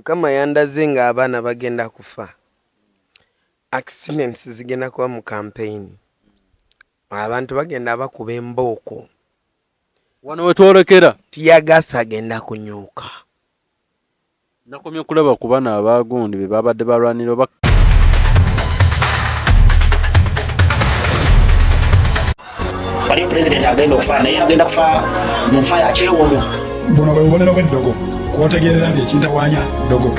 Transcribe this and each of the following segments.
Mukama yandaze nga abaana bagenda kufa. Accidents zigenda kuba mu campaign. Abantu bagenda bakuba embooko. Wano wetwolekera Tiyagasa agenda kunyuka. nakomye kulaba ku baana abaagundi be babadde balwanira oba waliyo pulezidenti agenda okufa naye agenda kufa mu nfa ya kyewono. Buno bwe bubonero bw'eddogo kwotegerera nti ekintawanya ddogo.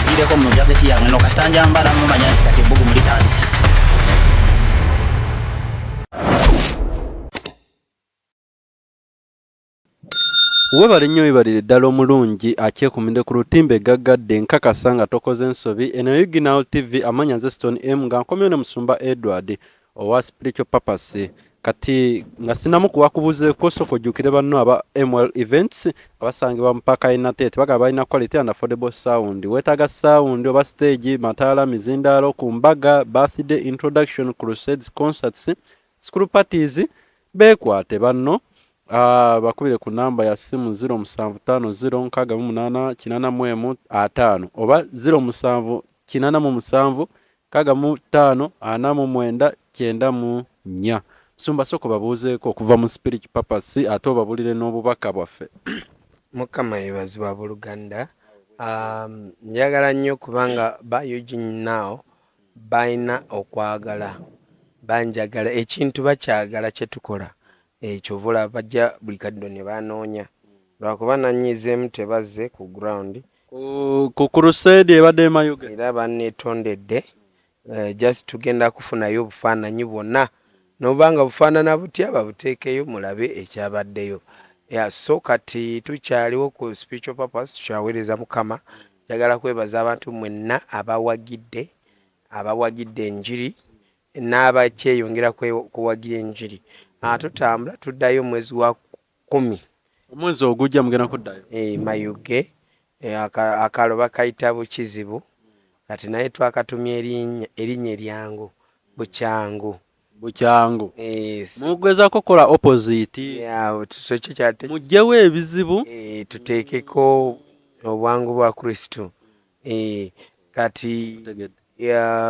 Gireko mu jaketi yange no kasita njambala mumanya nti kati ebbugu mulitandise. webale nnyo webalire ddala omulungi akyekumidde ku lutimbe gaggadde nkakasa nga tokoze ensobi eno Yuginal TV amanya nze Stone M nga nkomyo ne Musumba Edward owa Spiritual Purpose kati nga sinamu kubakubuzeeko soko jjukire banno aba ML Events abasangibwa mu Paaka United bagamba balina quality and affordable sound weetaaga sound oba stage mataala mizindaalo ku mbaga birthday introduction crusades concerts school parties beekwate banno bakubire ku namba ya simu 07506885 oba 0787654994. Musumba soko babuuzeeko okuva mu Spiritual Purpose ate obabulire n'obubaka bwaffe. Mukama yebazibwa buluganda. Njagala nnyo kubanga ba Yuginal balina okwagala banjagala ekintu bakyagala kye tukola ekyo bula bajja buli kaddo ne banoonya lwakuba nanyizeemu tebazze ku ground ku crusade ebadde Mayuge era banneetondedde just tugenda kufunayo obufaananyi bwonna n'obanga bufaanana butya babuteekeyo mulabe ekyabaddeyo. So kati tukyaliwo ku Spiritual Purpose tukyaweereza Mukama. Njagala kwebaza abantu mwenna abawagidde enjiri n'abakyeyongera kuwagira enjiri. Tutambula tuddayo mwezi wa 10 omwezi ogujja mugenda kuddayo Mayuge akalo bakayita Bukizibu kati naye twakatumya erinnya eryangu Bukyangu mugezaako kola opposite mugjewo ebizibu tuteekeko obwangu bwa Kristo kati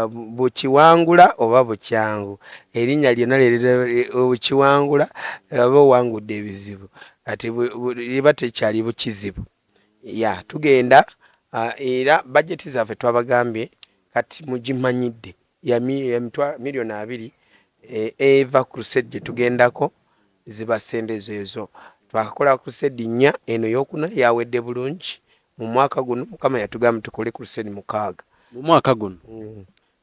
bukiwangula oba bukyangu erinnya lyonna bukiwangula aba owangudde ebizibu kati liba tekyali Bukizibu. Tugenda era bajeti zaffe twabagambye kati mugimanyidde ya miliyoni 2 eva crusade gye tugendako ziba sente ezo. Twakola crusade 4 eno yokuna yawedde bulungi mu mwaka guno. Mukama yatugamba tukole crusade 6 mu mwaka guno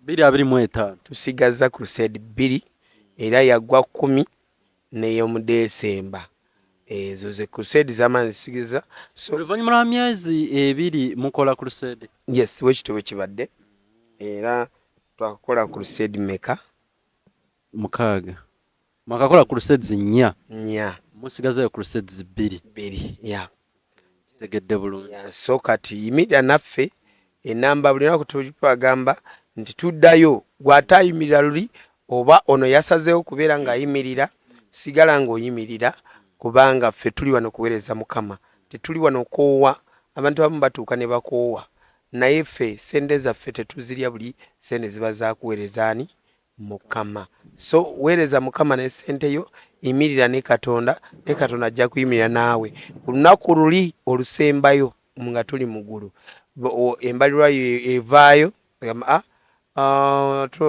2025 tusigaza crusade 2 era yagwa 10 neyo mu Desemba. Ezo ze crusade zamaanyi zisigiza oluvannyuma lwa myezi 2 mukola crusade. Yes, wekitowe kibadde era twakola crusade meka 6 mwakakola crusades 4 musigazayo crusades 2 kitegedde bulungi. So kati yimirira naffe enamba buli lunaku tubagamba nti tuddayo gw'atayimirira luli oba ono yasazeewo kubeera ng'ayimirira sigala ng'oyimirira kubanga ffe tuli wano kuweereza Mukama tetuli wano koowa. Abantu abamu batuuka ne bakoowa naye ffe sente zaffe tetuzirya buli sente ziba zakuweerezaani Mukama. So weereza Mukama ne sente yo yimirira ne Katonda ajja kuyimirira naawe ku lunaku luli olusembayo nga tuli mu ggulu embalirwa evaayo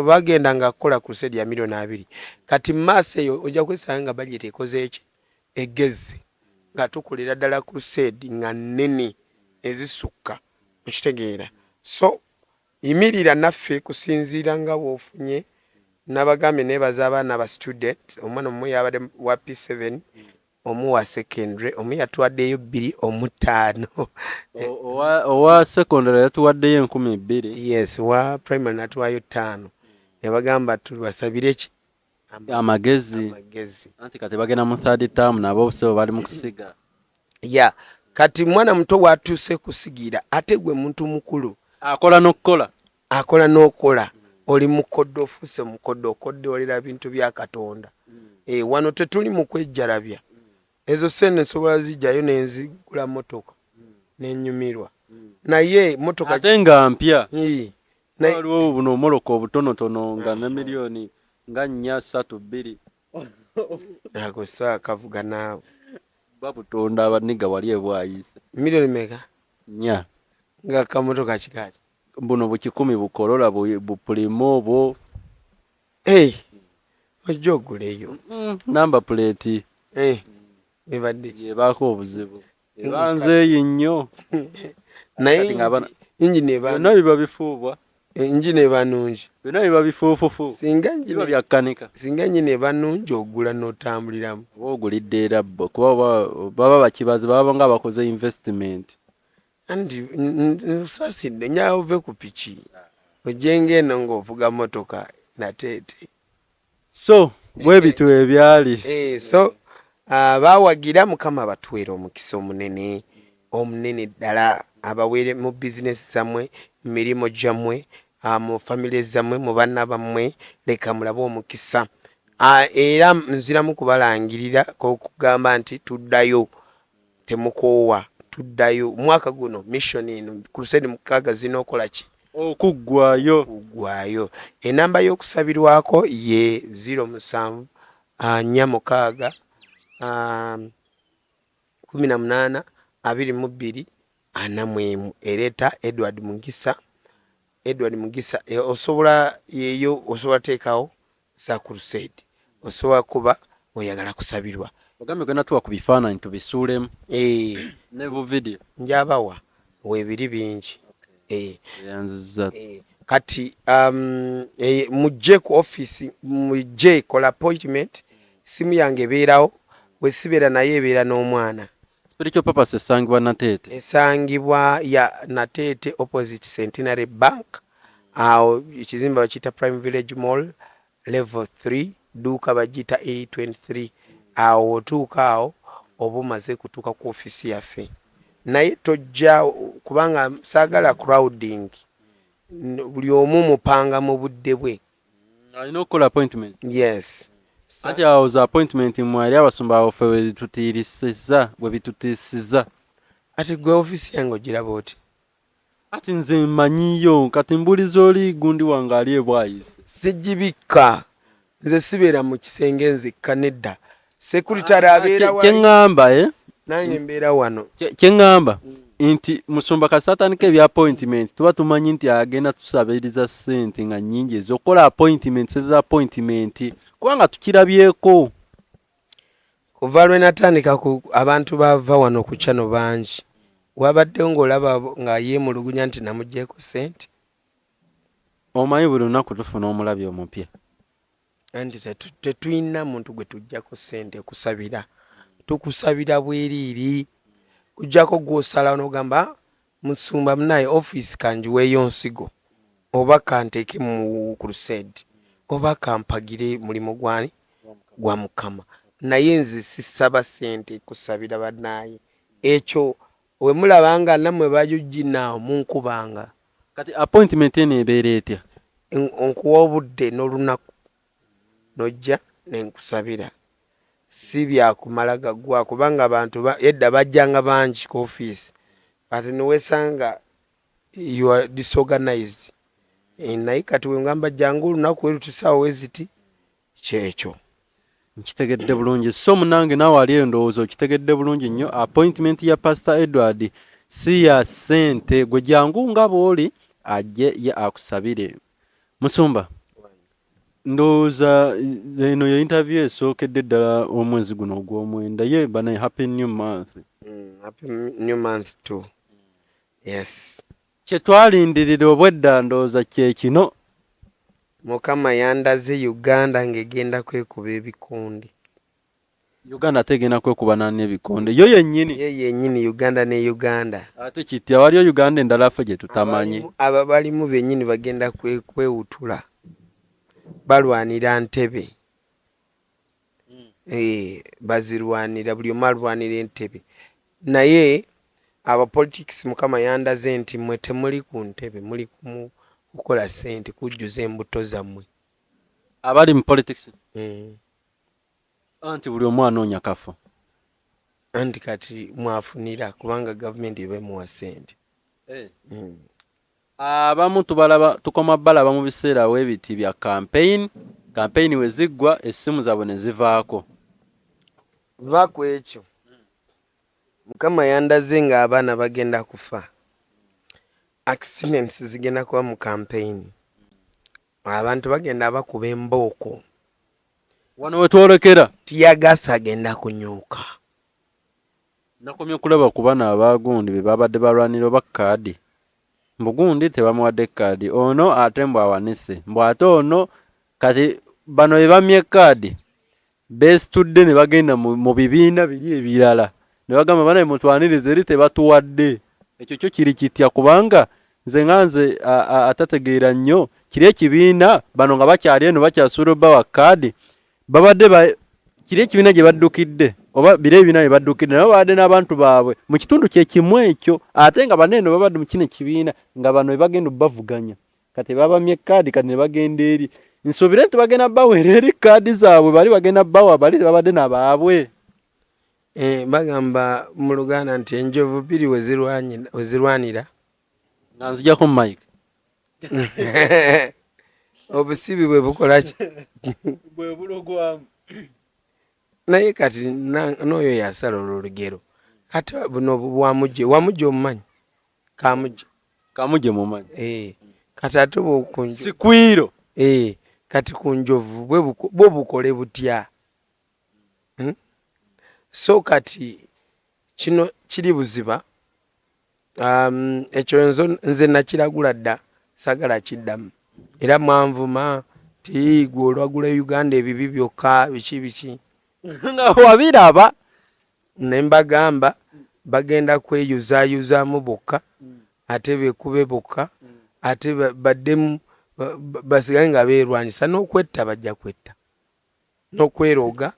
bagenda nga kukola crusade ya miliyoni 2 kati mu maaso eyo ojja kwesanga nga budget ekoze eki egezze nga tukolera ddala crusade nga nnene ezisukka okitegeera. So yimirira naffe kusinziira nga bw'ofunye n'abagambye neebaza abaana ba student omwana omu yabadde wa P7 omu wa secondary omu yatuwaddeyo 2 omu 5 owa secondary yatuwaddeyo 2,000. Yes, wa primary natuwayo 5 nebagamba tubasabire eki amagezi anti kati bagenda mu third term nabo obusebo bali mu kusiga. Kati mwana muto watuuse kusigira ate gwe muntu mukulu akola n'okukola oli mukoddo ofuse mukoddo okodde olera bintu bya Katonda. Wano tetuli mu kwejjalabya ezo sente nsobola zijjayo nenzigula motoka nenyumirwa naye motoka ate nga mpya Ii. waliwo buno omoloka obutonotono nga ne miliyoni nga 432 ako saa kavuga naawe babutonda abaniga wali ebwayise miliyoni meka nya nga kamotoka kikaki buno bukikumi bukolola bupulimo bwo ojja oguleyo namba plate ebadde yebaako obuzibu ebanzeeyi nnyo naye injini byonna biba bifuubwa enjini eba nungi byonna biba bifuufufu biba byakkanika singa enjini eba nungi ogula n'otambuliramu oba ogulidde era bo kuba baba bakibazi baba nga bakoze investment andi nsasidde nyawo ove ku piki ojenga eno ng'ovuga motoka nateete so bwe bitu ebyali so bawagira mukama batwera omukisa omunene ddala abaweere mu bizinesi zammwe mu mirimu gyammwe mu famire zammwe mu baana bammwe leka mulabe omukisa era nziramu kubalangirira okugamba nti tuddayo temukoowa tuddayo omwaka guno mission eno crusade mukaaga zina okola ki okuggwayo enamba y'okusabirwako ye 07 46 18 22 41 ereeta Edward Mugisa osobola yeyo osobola teekawo sa crusade osobola kuba oyagala kusabirwa ogambe gwe natuwa ku bifaananyi tubisuulemu ne bu video njabawa weebiri bingi yanziza kati mujje ku office mujje kola appointment simu yange ebeerawo bwe sibeera naye ebeera n'omwana spiritual purpose esangibwa Nateete esangibwa ya Nateete opposite Centenary Bank awo ekizimbe bakiyita Prime Village Mall level 3 duuka bagiyita A23 awo otuuka awo oba omaze kutuuka ku ofisi yaffe naye tojja kubanga saagala crowding buli omu mupanga mu budde bwe alina okukola appointment yes ati awo za appointment mwali abasumba awofe bwe bitutiisiza ati gwe ofisi yange ogiraba oti ati nze mmanyiyo kati mbuliza oli gundi wange ali ebwayise sijibikka nze sibeera mu kisenge nzekka nedda sekuritale abeera kyeŋŋamba nange mbeera wano kyeŋŋamba nti musumba kasatandika ebya appointment tuba tumanyi nti agenda tusabiriza ssente nga nnyingi ezokukola appointment seza appointment kubanga tukirabyeko kuva lwe natandika ku abantu bava wano ku kyano bangi wabaddewo ng'olaba nga yeemulugunya nti namugjeeko ssente omanyi buli lunaku tufuna omulabi omupya anti tetulina muntu gwe tujjako ssente kusabira tukusabira bweriiri kujjako gw'osalawo n'ogamba musumba munaye office kanjiweeyo nsigo oba kanteeke mu crusade oba kampagire mulimu gwani gwa mukama naye nze sisaba ssente kusabira bannaye ekyo we mulaba nga nammwe bajujinaawo munkubanga kati appointment eno ebeera etya onkuwa obudde n'olunaku nojja nenkusabira si byakumala gaggwa kubanga abantu edda bajjanga bangi ku office kati niwesanga you are disorganized naye kati wengamba jangu olunaku werutisaawo weziti kyekyo nkitegedde bulungi so munange naawe ali eyo ndowooza okitegedde bulungi nnyo appointment ya Pastor Edward si ya ssente gwe jangu nga bw'oli ajje ye akusabire musumba ndowooza eno yo interview esookedde ddala omwezi guno ogw'omwenda ye bana happy new month happy new month too yes kyetwalindirira obwedda ndowooza kye kino mukama yandaze Uganda ng'egenda kwekuba ebikondi Uganda tegenda kwekuba nani ebikonde yo yennyini Uganda ne Uganda ate kitya waliyo Uganda endala ffe gye tutamanyi aba balimu bennyini bagenda kwewutula balwanira Ntebe bazirwanira buli omu alwanira Entebe naye aba politics mukama yandaze nti mwe temuli ku ntebe muli kukola ssente kujjuza embuto zammwe abali mu politics anti buli omu anoonya kafo anti kati mwafunira kubanga gavumenti ebemuwa ssente. Abamu tubalaba tukoma balaba mu biseera webiti bya campaign we ziggwa essimu zaabwe ne zivaako. Vaako ekyo Mukama yandaze nga abaana bagenda kufa, accidents zigenda kuba mu campaign, abantu bagenda bakuba embooko, Wano we twolekera tiyagasa agenda kunyuka. nakomye kulaba ku bana abaagundi be babadde balwanira oba kaadi. Mbugundi tebamuwadde kaadi, ono ate mbw awanise, mbw ate ono kati bano be bamye kaadi beesitudde ne bagenda mu bibiina biri ebirala ne bagamba bana mutwanirize eri tebatuwadde. Ekyo kyo kiri kitya kubanga nze atategeera nnyo kiri ekibiina bano nga bakyali eno bakyasuula obbawa kaadi babadde kiri ekibiina gye baddukidde oba bire ebibiina bye baddukidde nabo babadde n'abantu baabwe mu kitundu kye kimu ekyo ate nga bano eno babadde mu kino ekibiina nga bano bagenda obbavuganya kati babamye kaadi kati ne bagenda eri nsuubire nti bagenda baweera eri kaadi zaabwe bali bagenda bawa bali babadde nabaabwe. Bagamba mu Luganda nti enjovu bbiri we zirwanira nga nzijako mu mike obusibi bwe bukola ki bwe bulogwamu. naye kati n'oyo yasala olugero kati buno wamugye omumanyi kamugye mumanyi kati ate bwokunjo sikwiro kati ku njovu bwe bukole butya? So kati kino kiri buziba. Ekyo nze nakiragula dda sagala kiddamu era mwanvuma ti gwe olwagula Uganda ebibi byokka biki nga wabiraba ne mbagamba bagenda kweyuzaayuzaamu bokka ate bekube bokka ate baddemu basigale nga beerwanisa n'okwetta bajja kwetta n'okweroga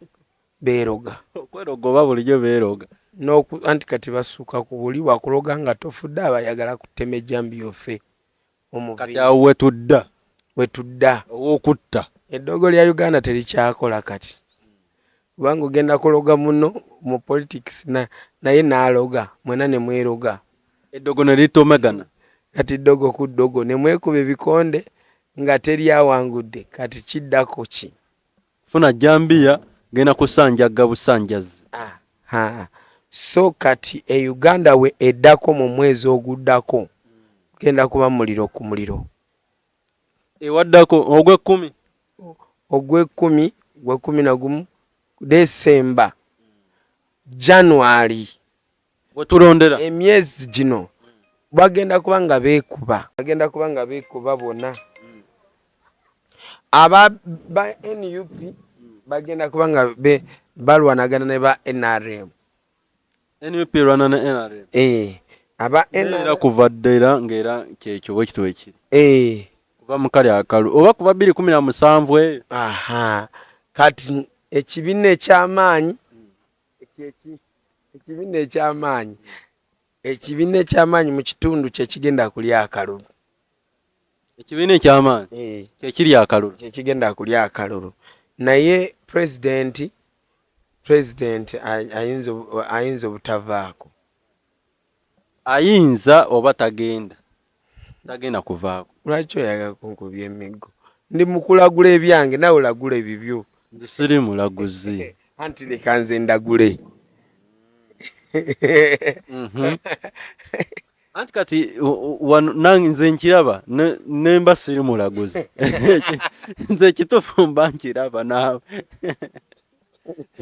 beeroga okweroga oba bulijjo beeroga anti kati basuuka ku buli wakuloga nga tofudde abayagala kutema ejjambi yofe kati awo wetudda ow'okutta eddogo lya Uganda terikyakola kati kubanga ogenda kuloga muno mu politics naye n'aloga mwena ne mweroga eddogo ne litomegana kati ddogo ku ddogo ne mwekuba ebikonde nga teryawangudde kati kiddako ki funa jambiya genda kusanjaga busanjazi. So kati Uganda we eddako mu mwezi oguddako genda kuba muliro ku muliro ewaddako ogw'ekkumi gw'ekumi December January wetulondera emyezi gino bagenda kuba nga beekuba bonna aba ba NUP bagenda kuba nga balwanagana ne ba NRM. NUP rwana na NRM aba NRM kuva ddera ng'era kyekyo bwe kitwe kiri kuva mu kali akalu oba kuva 2017 kati ekibiina eky'amaanyi mu kitundu kye kigenda kulya akalulu. Ekibiina eky'amaanyi kyekiri akalulu kyekigenda kulya akalulu naye president ayinza obutavaako. Ayinza oba tagenda kuvaako. Lwaki oyagala kunkubya emiggo? Ndi mukulagula ebyange nawe olagula ebibyo. Nze siri mulaguzi. Anti leka nze ndagule. Anti kati nange nze nkiraba nemba siri mulaguzi. Nze kitufu mba nkiraba naawe.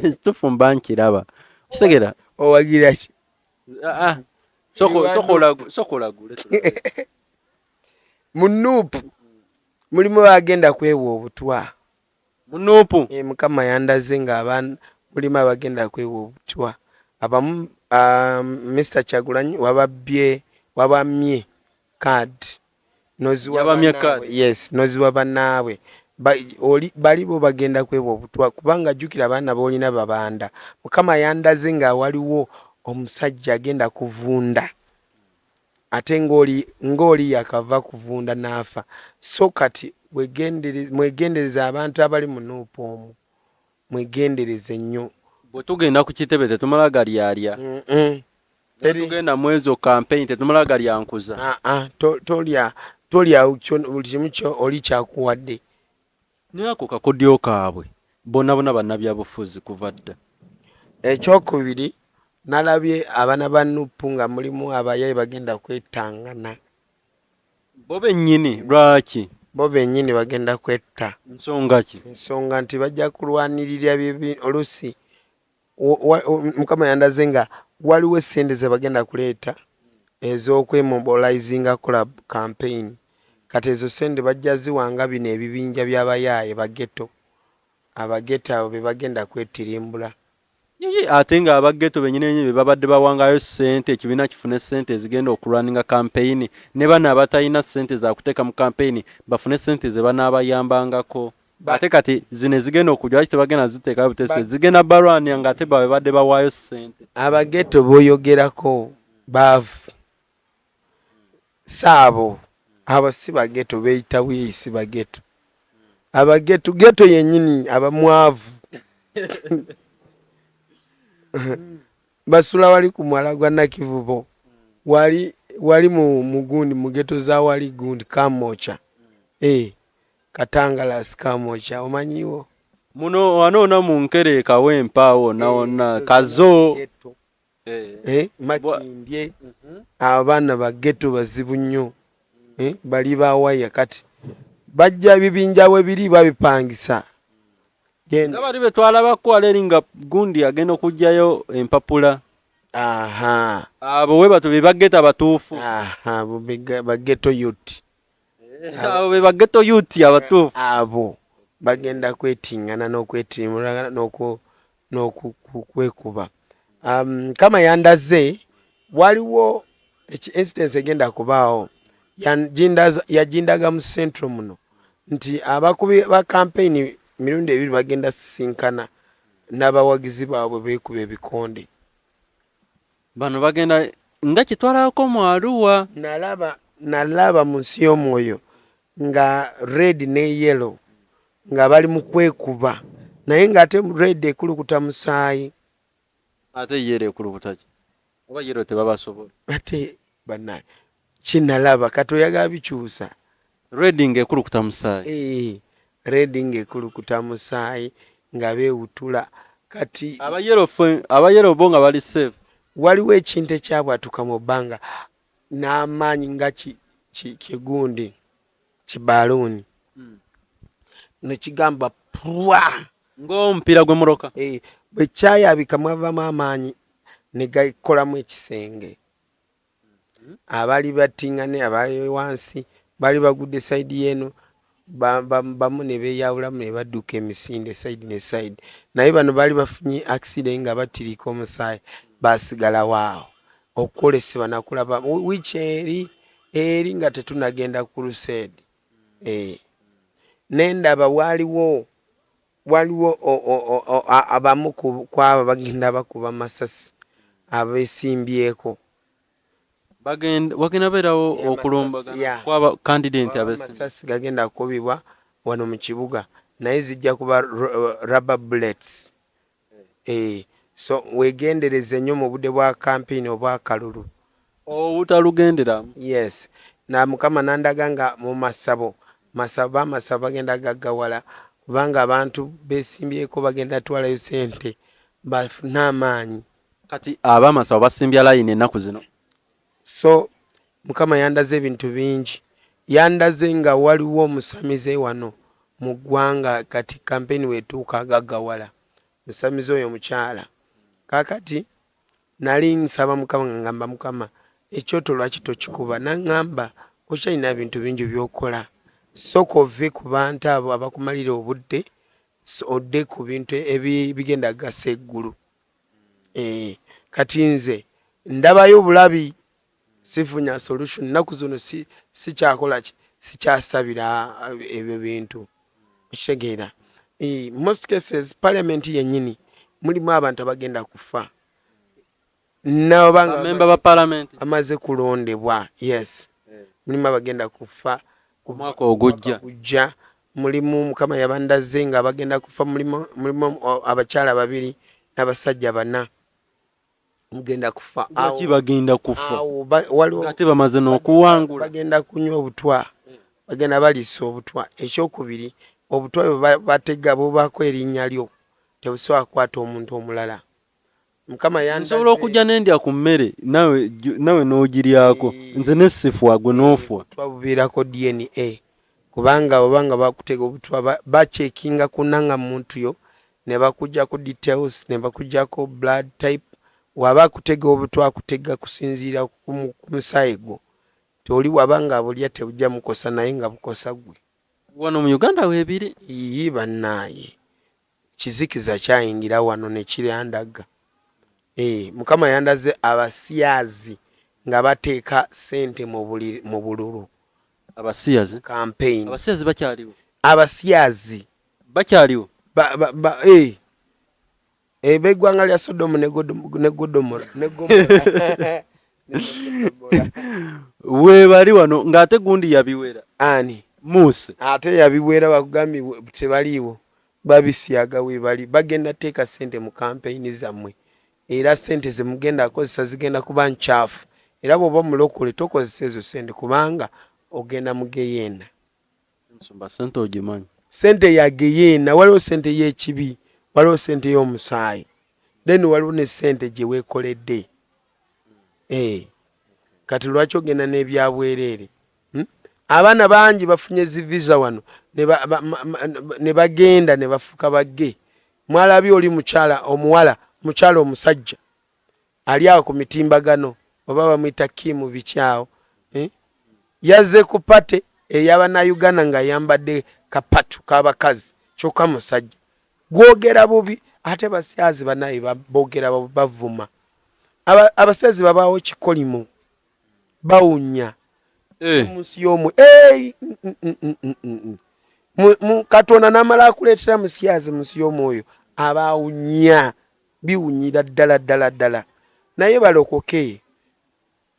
Kitufu mba nkiraba. Kisegera owagira ki? Sokolagule. Munuupu mulimu bagenda kwewa obutwa. Munuupu Mukama yandaze nga abaana mulimu abagenda kwewa obutwa. Abamu Mr. Kyagulanyi wabamye card yabamye card. Yes, noziwa bannaabwe balibo bagenda kwewa obutwa kubanga jjukira abaana boolina babanda. Mukama yandaze nga waliwo omusajja agenda kuvunda ate ng'oli yakava kuvunda n'afa. So kati mwegendereza abantu abali mu Nuupu omwo, mwegendereze nnyo bwe tugenda ku kitebe tetumala galyalya tugenda mwezo campaign tetumala galyankuza tolya buli kimu kyo oli kyakuwadde. naye ako kakodyo kaabwe bonna bannabyabufuzi kuva dda. Ekyokubiri nalabye abaana ba Nuupu nga mulimu abayayi bagenda kwetangana. Bo bennyini lwaki? Bo bennyini bagenda kwetta. Nsonga ki? Ensonga nti bajja kulwanirira oluusi Mukama yandaze nga waliwo essente ze bagenda kuleeta ez'okwemobilizinga club campaign. Kati ezo ssente bajja ziwanga bino ebibinja by'abayaaye bageto. Abageto abo be bagenda kwetirimbula. Ate nga abageto bennyini be babadde bawangayo ssente ekibiina kifune ssente ezigenda okulwaninga campaign ne bano abatalina ssente za kuteeka mu campaign bafune ssente ze banaabayambangako. Ate kati zino ezigenda okujja lwaki tebagenda ziteekayo butese zigenda balwanya nga ate babadde bawaayo ssente. Abageto b'oyogerako baavu saabo abo si bageto beeyita bweyisi bageto. Abageto geto yennyini abamwavu basula wali ku mwala gwa Nakivubo wali mu gundi mu geto za wali gundi Kamocha Katangalas Kamocha omanyiwo muno wanoona mu Nkereka wempaawo naona kazo Makindye abaana ba geto bazibu nnyo bali bawaya kati bajja bibinja we biri babipangisa. Bali betwalabako aleri nga gundi agenda okujjayo empapula. Abo we batu be bageta batuufu. Abo bageto youth. Abo be bageto youth abatuufu. Abo bagenda kwetingana n'okwetimula n'okwekuba. Kama yandaze waliwo incidents egenda kubaawo yajindaga mu Central muno nti abakubi ba campaign mirundi ebiri bagenda sinkana n'abawagizi baabwe beekuba ebikonde. Bano bagenda nga kitwalako mu Arua. Nalaba mu nsi y'omwoyo nga red ne yellow nga bali mu kwekuba naye ng'ate red ekulukuta musaayi. Ate yellow ekulukuta ki? Oba yellow tebabasobola. Ate banaye kinalaba kati oyagala bikyusa. Red ng'ekulukuta musaayi. Red ng'ekulukuta musaayi nga beewutula kati abayero bo nga bali safe. Waliwo ekintu ekyabwatuka mu bbanga n'amaanyi nga kigundi kibaluuni nekigamba pwa ng'omupiira gwe muroka. Bwe kyayabika mwavamu amaanyi ne gakolamu ekisenge. Abali batingane abali wansi bali bagudde side yeno bamu ne beeyawulamu ne badduka emisinde side ne side naye bano bali bafunye accident nga batirika omusaayi basigala waawo okwolesebwa nakulaba wiiki eri nga tetunagenda ku crusade. Nendaba waliwo abamu kwabo bagenda bakuba masasi abeesimbyeko. Wagenda beerawo okulumbagana kwaba candidate amasasi gagenda kukubibwa wano mu kibuga naye zijja kuba rubber bullets. So wegendereze nnyo mu budde bwa campaign obwa kalulu obutalugenderamu. Yes na Mukama nandaga nga mu masabo bagenda gaggawala kubanga abantu beesimbyeko bagenda twalayo ssente bafune amaanyi. Kati abamasabo basimbya layini ennaku zino. So Mukama yandaze ebintu bingi. Yandaze nga waliwo omusamize wano mu ggwanga kati campaign wetuuka agaggawala. Musamize oyo mukyala. Kakati nali nsaba Mukama ngamba Mukama ekyoto lwaki tokikuba naŋŋamba okyalina ebintu bingi by'okola. Sooka ove ku bantu abo abakumalira obudde odde ku bintu ebigenda gasa eggulu. Kati nze ndabayo obulabi sifunya solution naku zino si kyakola ki sikyasabira ebyo bintu kitegeera. Most cases parliament yennyini mulimu abantu abagenda kufa n'abanga member ba parliament amaze kulondebwa. Yes mulimu abagenda kufa ku mwaka ogujja. Mulimu Mukama yabandaze nga abagenda kufa mulimu abakyala babiri n'abasajja bana mugenda kufa. Lwaki bagenda kufa waliwo ate bamaze n'okuwangula? Bagenda kunywa obutwa, bagenda baliisa obutwa. Ekyokubiri, obutwa bwe batega bubaako erinnya lyo tebusobola kukwata omuntu omulala. Mukama yandaze nsobola okujja n'endya ku mmere nawe n'ogiryako nze nessifwa gwe n'ofwa. obutwa bubeerako DNA kubanga obanga bakutega obutwa bacekinga kunanga muntu yo ne bakujja ku details ne bakujjako blood type. Waba kutega obutwa kutega kusinziira ku musaayi gwo toli wabanga abulya tebujja mukosa naye nga bukosa gwe. Wano mu Uganda weebiri iyi bannaaye kizikiza kyayingira wano ne kiryandaga. Mukama yandaze abasyazi nga bateeka ssente mu bululu. abasiyazi Campaign. abasiyazi bakyaliwo Abasyazi bakyaliwo beggwanga lya Sodomu ne Gomora weebali wano ng'ate gundi yabiwera ani Muse ate yabiwera bagambye tebaliiwo babisyaga weebali bagenda teeka ssente mu kampeyini zammwe era ssente zemugenda akozesa zigenda kuba nkyafu era bw'oba mulokole tokozesa ezo ssente kubanga ogenda mu geyeena. nsumba ssente ogimanyi Ssente ya geyeena waliwo ssente y'ekibi waliwo ssente y'omusaayi then waliwo ne ssente gye weekoledde. Kati lwaki ogenda n'ebyabwereere? Abaana bangi bafunye zivisa wano ne bagenda ne bafuuka bagge. Mwalabye oli mukyala omusajja ali awo ku mitimbagano oba bamuyita Kim bikyawo yazze ku pate ey'Abannayuganda ng'ayambadde kapatu k'abakazi kyokka musajja gwogera bubi ate basyazi banaye boogera bavuma. Abasyazi babaawo kikolimo bawunya munsi y'omwe Katonda n'amala akuleetera musyazi munsi y'omwoyo abawunya biwunyira ddala naye balokoke.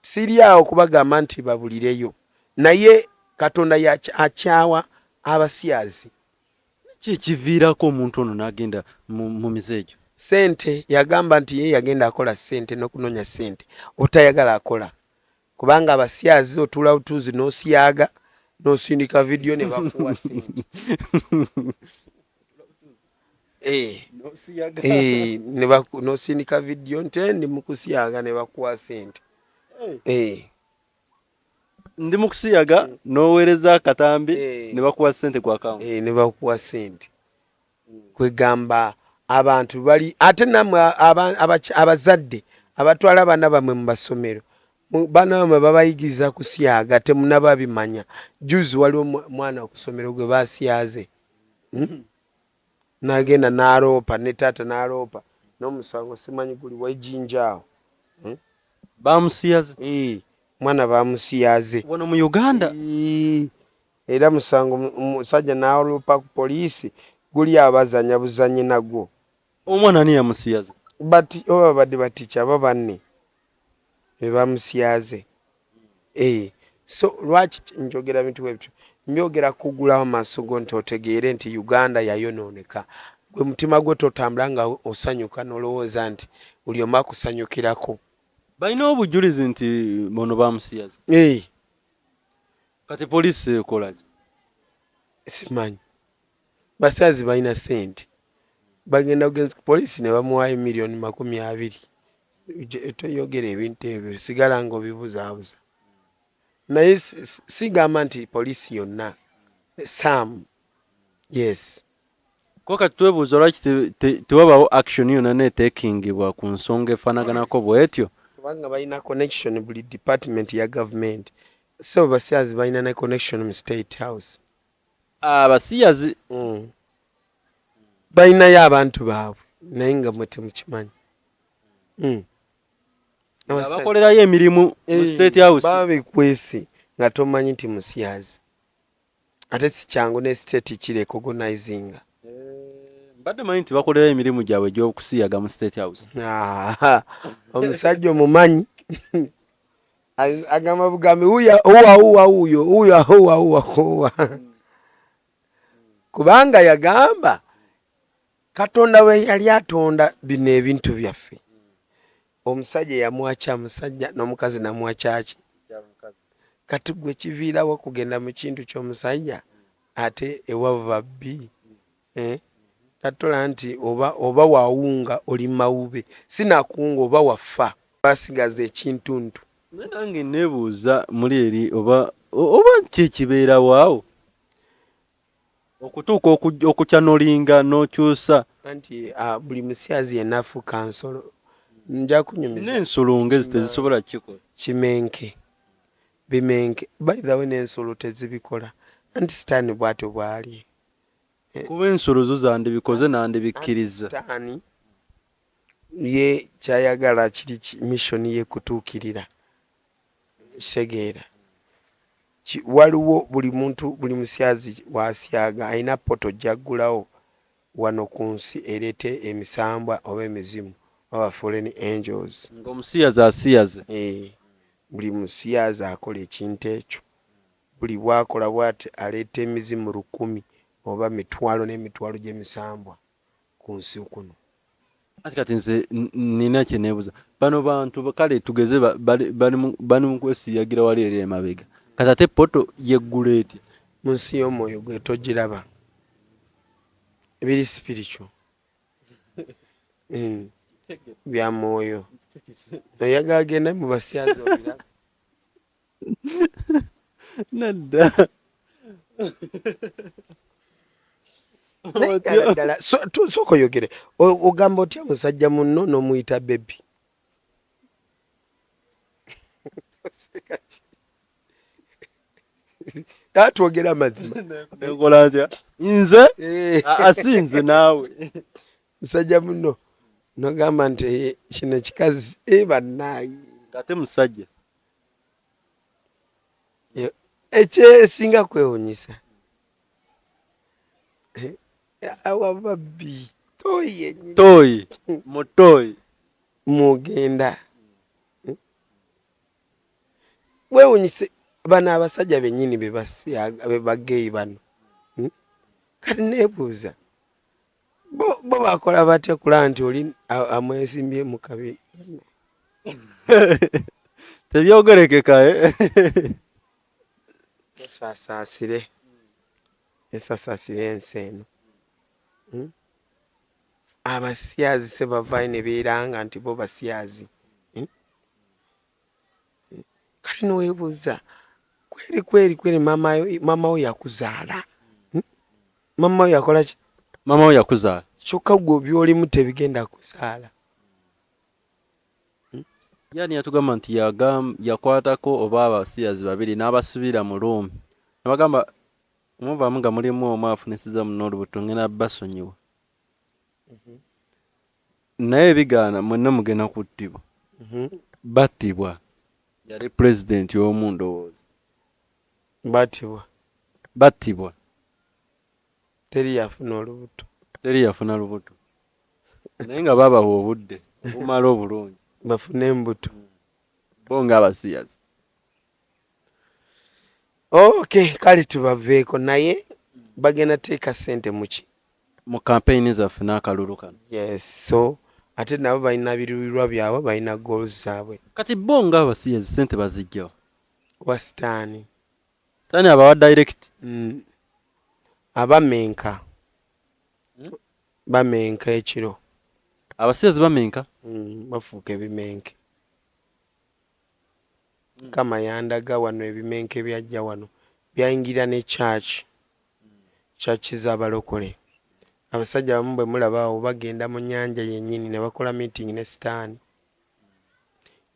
Siri awo kubagamba nti babulireyo naye Katonda akyawa abasyazi. kikiviirako omuntu ono n'agenda mu mize egyo? Ssente yagamba nti ye yagenda akola ssente n'okunoonya ssente otayagala akola kubanga abasyazi otuula butuuzi n'osyaga n'osindika vidiyo ne bakuwa ssente. N'osindika vidiyo nti ndi mu kusyaga ne bakuwa ssente. Ndi mu kusiyaga n'oweereza akatambi ne bakuwa ssente ku akawunti. Ne bakuwa ssente. Kwegamba abantu bali ate namwe abazadde abatwala abaana bamwe mu basomero baana bamwe babayigiriza kusyaga temunaba bimanya. Juzi waliwo mwana ku ssomero gwe basyaze n'agenda n'aloopa ne taata n'aloopa n'omusango simanyi guli wejinjaawo bamusiyaze. Mwana bamusiyaze wano mu Uganda era musango musajja n'aloopa ku poliisi guli abazanya buzanyi nagwo. Omwana ni yamusiyaze oba badde batica aba banne be bamusyaze. So lwaki njogera bintu bwebityo? Njogera kugulawo maaso go nti otegeere nti Uganda yayonooneka. Gwe mutima gwe totambula nga osanyuka n'olowooza nti buli omu akusanyukirako. balina obujulizi nti bono bamusiyaze. Kati poliisi ekolaki? Simanyi. Basyazi balina ssente bagenda kugenza ku poliisi ne bamuwaayo miliyoni 20. Toyogera ebintu ebyo sigala ng'obibuzaabuza. Naye sigamba nti poliisi yonna some yes. Ko kati twebuuza lwaki tewabaawo action yonna neeteekingibwa ku nsonga efaanaganako bw'etyo? Kubanga balina connection buli department ya government. So basyazi balina ne connection mu State House. Abasiyazi balinayo abantu baabwe naye nga mwe temukimanyi. abakolerayo emirimu mu State House baba bekwese nga tomanyi nti musyazi ate si kyangu ne state kirecognizinga. mbadde manyi nti bakolerayo emirimu gyabwe gy'okusiyaga mu State House. Omusajja omumanyi agamba bugambi uwa kubanga yagamba Katonda we yali atonda bino ebintu byaffe omusajja yamwacha musajja n'omukazi namwachaaki kati gwe kiviirawo kugenda mu kintu ky'omusajja ate ewavu babbi katola nti oba waawunga oli mawube sinakunga oba waffa basigaza ekintuntu nange nebuuza muli eri oba kikibeera waawo okutuuka okukyanolinga n'okyusa anti buli musyazi yenna afuuka nsolo nja kunyumiza n'ensolo ngezi tezisobola kikola kimenke bimenke by the way n'ensolo tezibikola anti sitaani bw'atyo bw'ali kuba ensolo zo zandibikoze nandibikkiriza sitaani ye kyayagala kiri missoni ye kutuukirira kitegeera waliwo buli muntu buli musyazi wasyaga alina poto jaggulawo wano ku nsi ereete emisambwa oba emizimu oba foreign angels ng'omusiyazi asiyaze buli musiyazi akola ekintu ekyo buli bwakola bwati aleeta emizimu 1,000 oba mitwalo n'emitwalo gy'emisambwa ku nsi kuno ati kati nze nina kyeneebuuza bano bantu kale tugeze bali mu kwesiyagira wali eri emabega kati ate poto yeggula etya mu nsi y'omwoyo gwe togiraba ebiri spiritual bya mwoyo oyagala agenda mu basyazi obiraba nadda ddala sooka oyogere ogamba otya musajja munno n'omuyita bebi twogera amazima nekola atya nze asinze naawe musajja munno nogamba nti kino kikazi bannaayi ate musajja ekyesinga kwewunyisa awababbi toyi mutoyi mugenda wewunyise bano abasajja bennyini bebageyi bano kati neebuuza bo bakola batya kulaba nti oli amwesimbye mu kabi tebyogerekeka esasaasire ensi eno abasyazi se bavaayo ne beeranga nti bo basyazi kati noweebuuza kweri mama we yakuzaala mama we yakola ki mama we yakuzaala kyokka gwe byolimu tebigenda kuzaala yani yatugamba nti yakwatako oba abasiyazi babiri n'abasubira mu Rumi nabagamba muvaamu nga mulimu omu afunisiza muno olubuto ngenda basonyiwa naye ebigaana mwenna mugenda kuttibwa battibwa yali pulezidenti y'omu ndowooza battibwa teri yafuna lubuto naye nga babawa obudde obumala obulungi bafune embuto bo nga abasiyazi kale tubaveeko naye bagenda teeka ssente muki mu kampeyini zaffe n'akalulu kano so ate nabo balina biruubirwa byabwe balina goals zaabwe kati bo nga abasiyazi ssente bazijjawa wasitaani sitaani abawa direct abamenka bamenka ekiro abasiyazi bamenka bafuuka ebimenke kama yandaga wano ebimenke byajja wano byayingira ne church z'abalokole abasajja bamu bwe mulabaawo bagenda mu nnyanja yennyini ne bakola meeting ne sitaani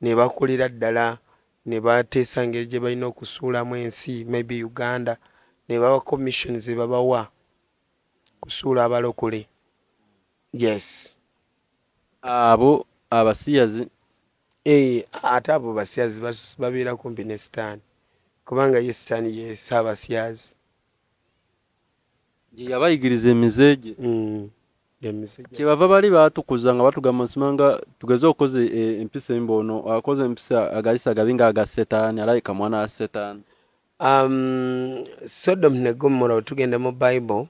ne bakulira ddala ne bateesa engeri gye balina okusuulamu ensi maybe Uganda ne baba commission ze babawa kusuula abalokole yes abo abasiyazi ate abo basyazi babeera kumpi ne sitaani kubanga ye sitaani ye saabasyazi yabayigiriza emizeege kyebava bali batukuza nga batugamba nsimanga tugeze okoze empisa embono akoze empisa agayisa agabi nga aga setaani alayika mwana wa setaani Sodom ne Gomorrah tugenda mu Bible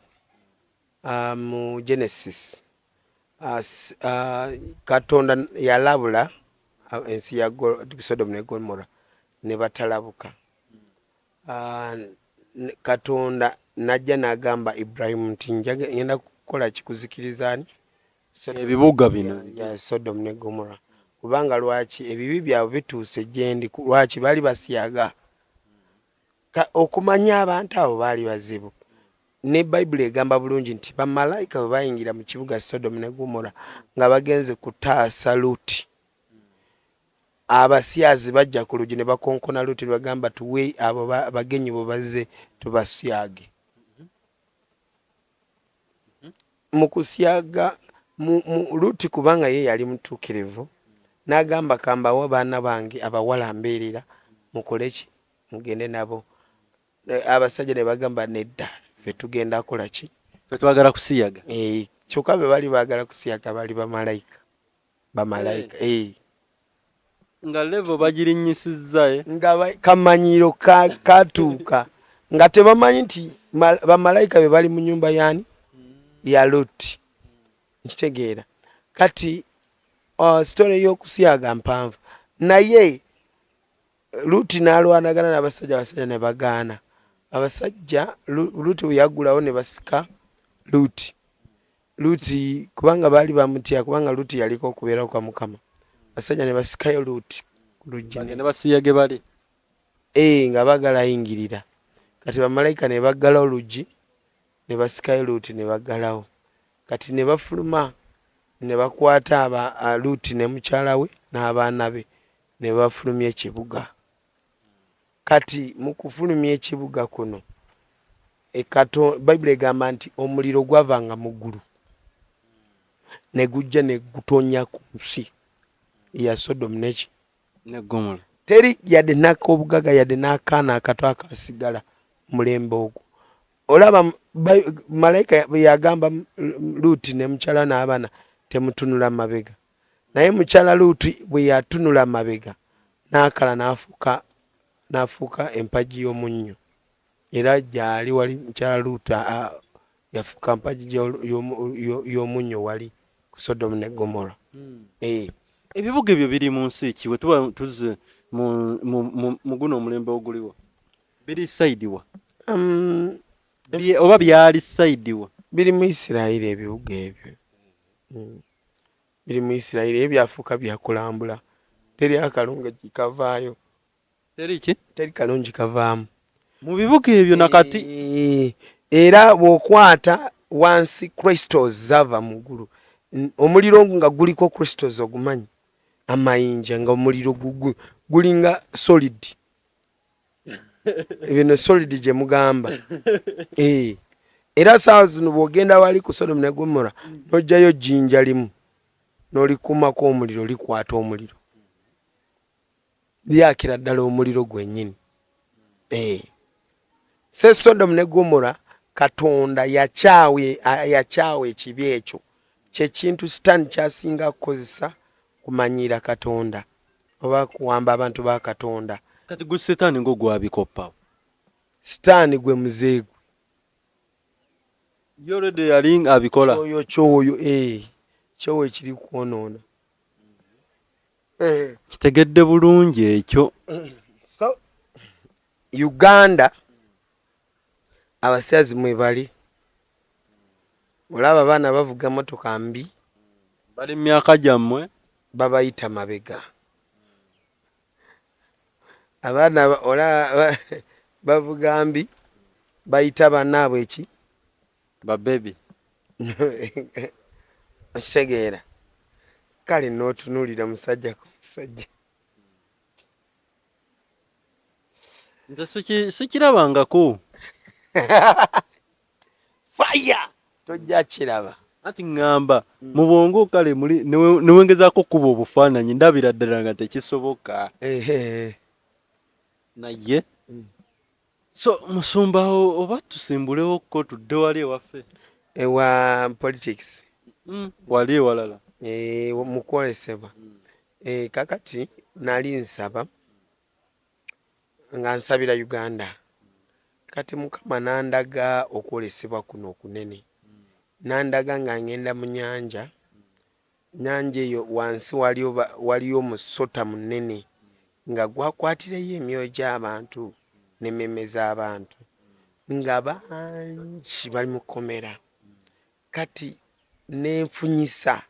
mu Genesis Katonda yalabula ensi ya Sodom ne Gomora ne batalabuka. Katonda najja n'agamba Ibrahim nti ngenda kukola kikuzikirizaani ebibuga bino ya Sodom ne Gomora, kubanga lwaki ebibi byabwe bituuse gyendi, lwaki baali basiyaga. Okumanya abantu abo baali bazibu. Ne Bayibuli egamba bulungi nti bamalayika bwe bayingira mu kibuga Sodom ne Gomora nga bagenze kutaasa Luuti, abasyazi bajja ku luggi ne bakonkona Luuti ne bagamba tuwe abo bagenyi bo bazze tubasyage. Mu kusyaga Luuti kubanga ye yali mutuukirivu n'agamba kambawo baana bange abawala mbeerera mukole ki mugende nabo. Abasajja ne bagamba nedda ffe tugenda kola ki, ffe twagala kusiyaga. Kyokka be bali baagala kusiyaga bali bamalayika. Nga levo bagirinnyisizza nga kamanyiro katuuka nga tebamanyi nti bamalayika be bali mu nnyumba yani ya Luuti. Nkitegeera kati story y'okusiyaga mpanvu, naye Luuti n'alwanagana n'abasajja, abasajja ne bagaana. Abasajja Luuti bwe yaggulawo ne basika Luuti kubanga baali bamutya, kubanga Luuti yaliko okubeerawo kwa Mukama. Abasajja ne basikayo Luuti ku luggi ne basiyage bali nga baagala ayingirira. Kati bamalayika ne baggalawo oluggi ne basikayo Luuti ne baggalawo. Kati ne bafuluma ne bakwata Luuti ne mukyala we n'abaana be ne bafulumya ekibuga. Kati mu kufulumya ekibuga kuno Bayibuli egamba nti omuliro gwavanga mu ggulu ne gujja ne gutonya ku nsi ya Sodom ne Gomora. Teri yadde n'ak'obugaga yadde n'akaana akato akasigala mulembe ogwo. Olaba malayika bwe yagamba Luuti ne mukyala n'abaana temutunula mabega, naye mukyala Luuti bwe yatunula mabega n'akala n'afuuka empagi y'omunnyo, era gyali wali mukyala Luuti yafuuka mpagi y'omunnyo wali ku Sodom ne Gomora. Ebibuga ebyo biri mu nsi ki? Bwe tuba tuzze mu guno omulembe oguliwo biri saidiwa oba byali saidiwa? Biri mu Isirayiri ebibuga ebyo. Biri mu Isirayiri, ebyo byafuuka byakulambula. Teri akalungi kavaayo. Teri kalungi kavaamu mu bibuga ebyo nakati. Era bw'okwata wansi crystals zava mu ggulu, omuliro nga guliko crystals ogumanyi, amayinja nga omuliro gulinga solid. Bino solid gye mugamba. Era saawa zino bw'ogenda wali ku Sodom ne Gomora n'ojjayo jjinja limu n'olikuumako omuliro likwata omuliro, lyakira ddala omuliro gwennyini. Se Sodom ne Gomora Katonda yakyawa ekibi ekyo. Kyekintu Sitaani kyasinga kukozesa kumanyira Katonda oba kuwamba abantu ba Katonda. Kati gwe Setaani ng'ogwabikoppa. Sitaani gwe muzeegu. Yolede yali abikola. Kyowo ekiri kwonoona. Kitegedde bulungi ekyo. So Uganda abasyazi mwe bali. Olaba abaana bavuga motoka mbi. Bali mu myaka gyammwe. Babayita mabega. Abaana olaba bavuga mbi bayita bannaabwe eki? Babebi. Okitegeera. Kale n'otunuulira musajja ku musajja. Nze sikirabangako. Fire! Tojja kiraba. Ati ngamba mu bwongo kale muli newengezaako kuba obufaananyi ndabira ddala nga tekisoboka. Naye so musumbawo oba tusimbulewo ko tudde wali ewaffe ewa politics. Wali ewalala mu kwolesebwa. Kakati nali nsaba nga nsabira Uganda. Kati Mukama nandaga okwolesebwa kuno okunene. Nandaga nga ngenda mu nnyanja nnyanja eyo wansi waliyo omusota munene nga gwakwatireyo emyoyo gy'abantu n'emmeme z'abantu nga bangi bali mu kkomera. Kati nenfunyisa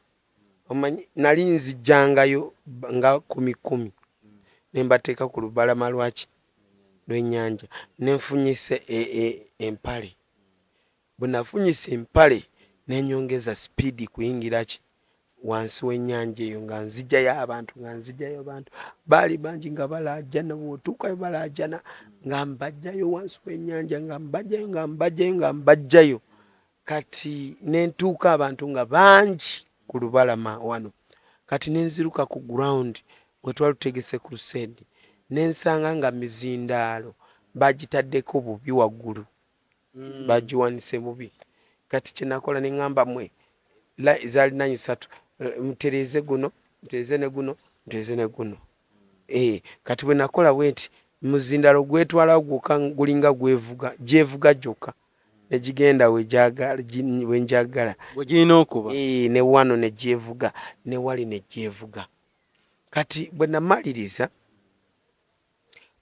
omanyi nali nzijjangayo nga 10 ne mbateeka ku lubalama lw'ennyanja nenfunyise empale. Bwe nafunyisa empale nenyongeza sipiidi kuyingira wansi w'ennyanja eyo nga nzijjayo abantu baali bangi nga balaajana, bw'otuukayo balaajana nga mbajjayo wansi w'ennyanja nga mbajjayo. Kati nentuuka abantu nga bangi ku lubalama wano. Kati nenziruka ku ground bwe twalutegese ku lusedi nensanga nga mizindaalo bagitaddeko bubi waggulu, bagiwanise bubi. Kati kyenakola neŋŋamba mmwe zaalina 3 mutereeze guno, mutereeze ne guno, mutereeze ne guno. Kati bwe nakola bwenti muzindaalo gwetwala gwokka gulinga gyevuga gyokka negigenda wenjagala wegirina okuba ne wano negyevuga ne wali negyevuga. Kati bwe namaliriza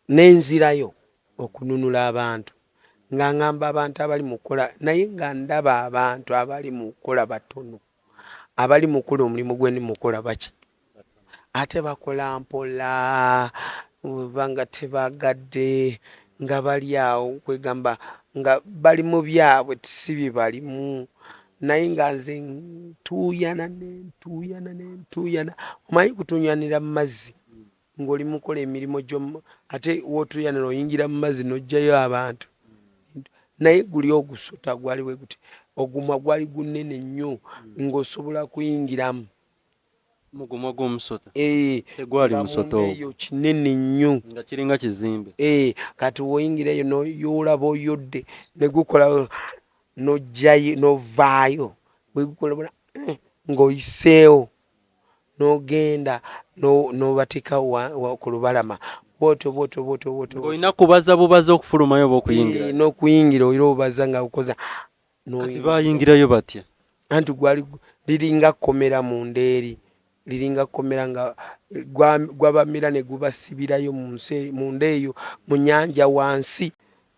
nenzirayo okununula abantu nga ŋŋamba abantu abali mu kukola, naye nga ndaba abantu abali mu kukola batono, abali mu kukola omulimu gwe ndi mu kukola baki ate bakola mpola banga tebagadde nga bali awo kwegamba nga bali mu byabwe tisibi balimu, naye nga nze ntuuyana omanyi kutuuyanira mu mazzi ng'oli mukola emirimu gyo ate wootuuyanira oyingira mu mazzi n'oggyayo abantu. Naye guli ogusota gwali bwe guti ogumwa gwali gunene nnyo ng'osobola kuyingiramu. Mugumwa gw'omusota tegwali musota ogwo kinene nnyo nga kiringa kizimbe. Kati woyingirayo n'olaba oyodde ne gukola n'ojjayo n'ovaayo bwe gukola ng'oyiseewo n'ogenda n'obateeka ku lubalama bwotyo. Olina kubaza bubaza okufulumayo oba okuyingira n'okuyingira olina obubaza nga ukoza. Kati bayingirayo batya? Anti gwali liringa kkomera munda eri, liringa kkomera nga gwabamira ne gubasibirayo munda eyo mu nnyanja wansi.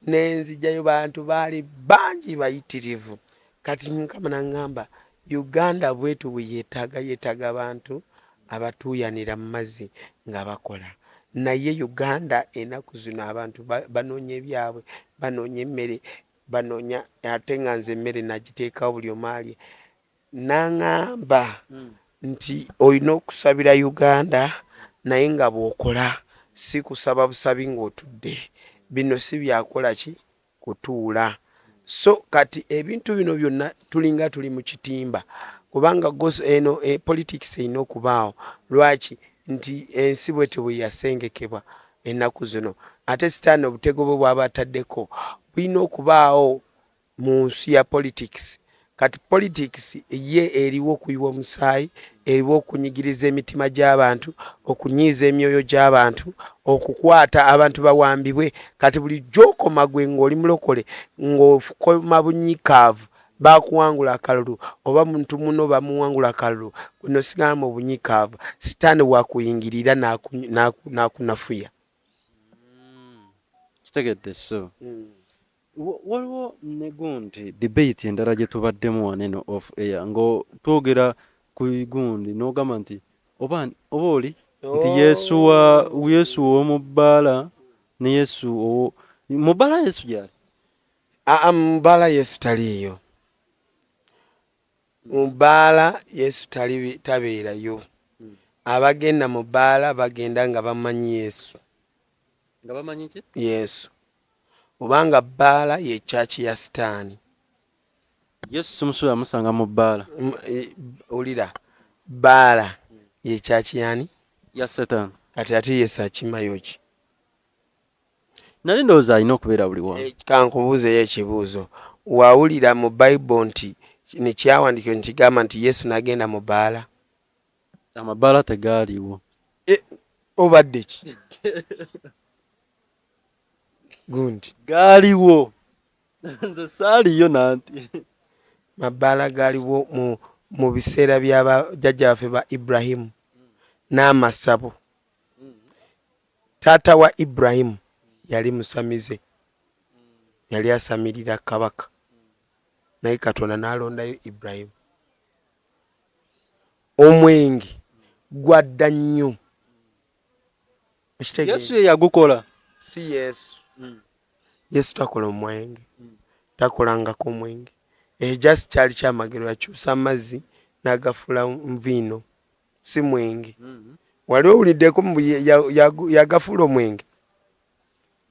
Nenzijjayo bantu baali bangi bayitirivu. Kati Mukama n'aŋŋamba Uganda bwetu bwe yeetaaga abantu abatuuyanira mu mazzi nga bakola. Naye Uganda ennaku zino abantu banoonya ebyabwe, banoonya emmere, banoonya ate nga nze emmere nagiteekawo buli omu alye. N'aŋŋamba nti olina okusabira Uganda naye nga bw'okola si kusaba busabi ng'otudde. Bino si byakola kutuula. So kati ebintu bino byonna tulinga tuli mu kitimba kubanga eno politics erina okubaawo. Lwaki? Nti ensi bwete bwe yasengekebwa ennaku zino ate sitaani obutego bwe bw'aba ataddeko bulina okubaawo mu nsi ya politics. Kati politics ye eriwo okuyiwa omusaayi, eriwo okunyigiriza emitima gy'abantu, okunyiiza emyoyo gy'abantu, okukwata abantu bawambibwe. Kati bulijjo okoma gwe ng'oli mulokole ng'okoma bunyiikaavu bakuwangula akalulu oba muntu muno bamuwangula akalulu kunosigala mu bunyiikaavu sitaani wakuyingirira n'akunafuya. Kitegedde so. Waliwo ne gundi debate endala gye tubaddemu waneno off air ng'otwogera ku gundi n'ogamba nti oba oli nti Yesu ow'omu bbaala ne Yesu mu bbaala Yesu gy'ali? Mu bbaala Yesu taliiyo. Mu bbaala Yesu tabeerayo. Abagenda mu bbaala bagenda nga bamanyi Yesu. Nga bamanyi ki? Yesu. Obanga bbaala ye church ya sitaani. Yesu simusobola musanga mu bbaala. Olira bbaala ye church yani? Ya Satan. Kati ate Yesu akimayo ki? Nali ndowooza alina okubeera buli wamu. Kankubuuzeyo ekibuuzo. Wawulira mu Bible nti nekyawandiikibwa nti kigamba nti Yesu n'agenda mu bbaala? Amabbaala tegaaliwo. Obadde ki? Gundi. Gaaliwo. Nze saaliyo nanti. Mabbaala gaaliwo mu biseera by'abajjajja baffe ba Ibrahimu n'amasabo. Taata wa Ibrahimu yali musamize, yali asamirira kabaka, naye Katonda n'alondayo Ibrahimu. Omwenge gwadda nnyo. Yesu ye yagukola. Si Yesu. Yesu takola omwenge, takolangako omwenge. Just kyali kyamagero, yakyusa amazzi n'agafuula nviino, si mwenge. Wali owuliddeko yagafuula omwenge?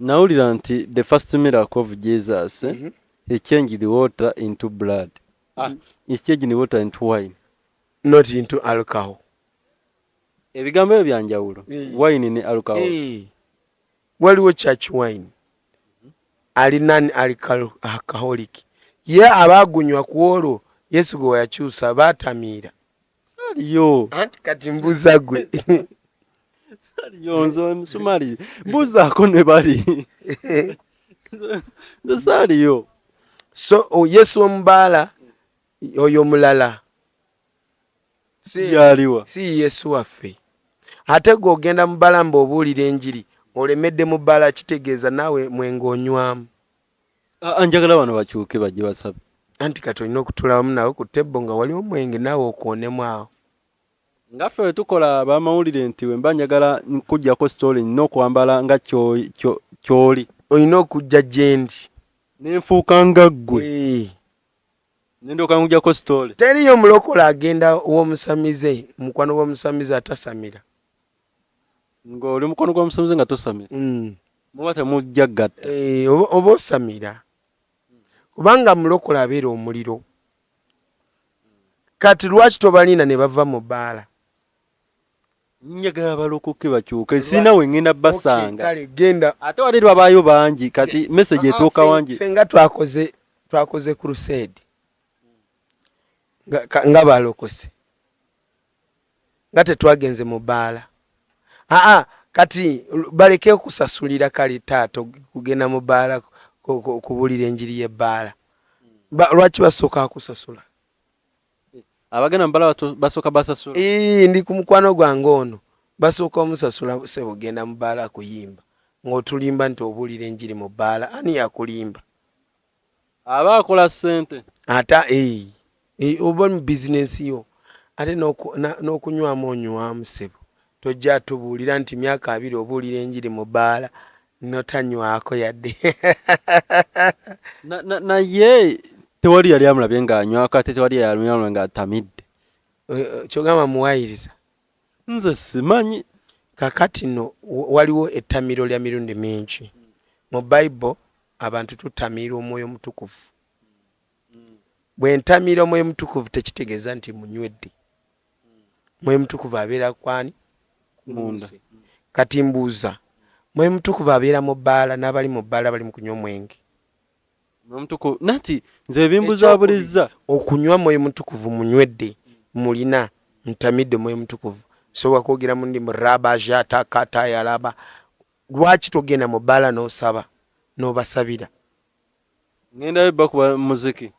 Nawulira nti the first miracle of Jesus, he changed the water into blood. He changed the water into wine. Not into alcohol. Ebigambo ebyo byanjawulo. Wine ne alcohol. Waliwo church wine. Ali non-alcoholic. Ye abagunywa ku olwo Yesu gwe yakyusa baatamiira. Saliyo. Anti kati mbuza gwe. Saliyo nzo musumali. Mbuzaako ne bali. Saliyo. So Yesu omubaala oyo mulala. Si Yesu waffe. Ate gwe ogenda mu bbala mbubuulira enjiri olemedde mu bbala, kitegeeza naawe mwenge onywamu. Anjagala bano bakyuke bajje basabe. Anti kati olina okutula wamu nawe ku tebbo nga waliwo omwenge naawe okwonemu awo. Ngaffe we tukola abamawulire nti we mba njagala nkuggyako sitole nina okwambala nga kyoli. Olina okujja gye ndi. Nenfuuka nga ggwe. Nendooka nkuggyako sitole. Teriyo omulokola agenda w'omusamize, mukwano gw'omusamize atasamira. Ng'oli mukwano gw'omusamize nga tosamira. Muba temujja gatta. Oba osamira. Kubanga mulokola abeera omuliro. Kati lwaki tobalina ne bava mu bbaala? Njagala abalokoke bakyuke. Sina we ngenda basanga. Kale genda. Ate wali babaayo bangi kati message etuuka wangi. Fenga twakoze crusade. Nga balokose. Nga tetwagenze mu bbaala. Kati baleke okusasulira kali taato kugenda mu bbaala kubulira enjiri y'ebbaala. Lwaki basooka kusasula? Abagenda mbala basooka basasula. Ndi ku mukwano gwange ono basooka omusasula se bugenda mu bbaala kuyimba. Ng'otulimba nti obuulira enjiri mu bbaala, ani yakulimba? Aba akola ssente. Ata oba mu bizinesi yo. Ate n'okunywamu onywamu ssebo. Tojja tubuulira nti myaka 2 obuulira enjiri mu bbaala notanywako yadde. Naye tewali yali amulabye ng'anywako, ate tewali yali amulabye ng'atamidde. Kyogamba muwayiriza. Nze simanyi. Kakati no waliwo ettamiro lya mirundi mingi. Mu Bible abantu tutamira omwoyo mutukuvu. Bwe ntamira omwoyo mutukuvu tekitegeeza nti munywedde. Omwoyo mutukuvu abeera kwani? Munda. Kati mbuuza. Omwoyo mutukuvu abeera mu bbaala, n'abali mu bbaala bali mu kunywa omwenge. Mutukuvu nati nze bimbuzaabulizza. Okunywa omwoyo mutukuvu munywedde, mulina ntamidde omwoyo mutukuvu. Sobola kwogera mu ndimu rabaja takata yalaba. Lwaki togenda mu bbaala n'osaba n'obasabira? Ngenda webba kuba muziki.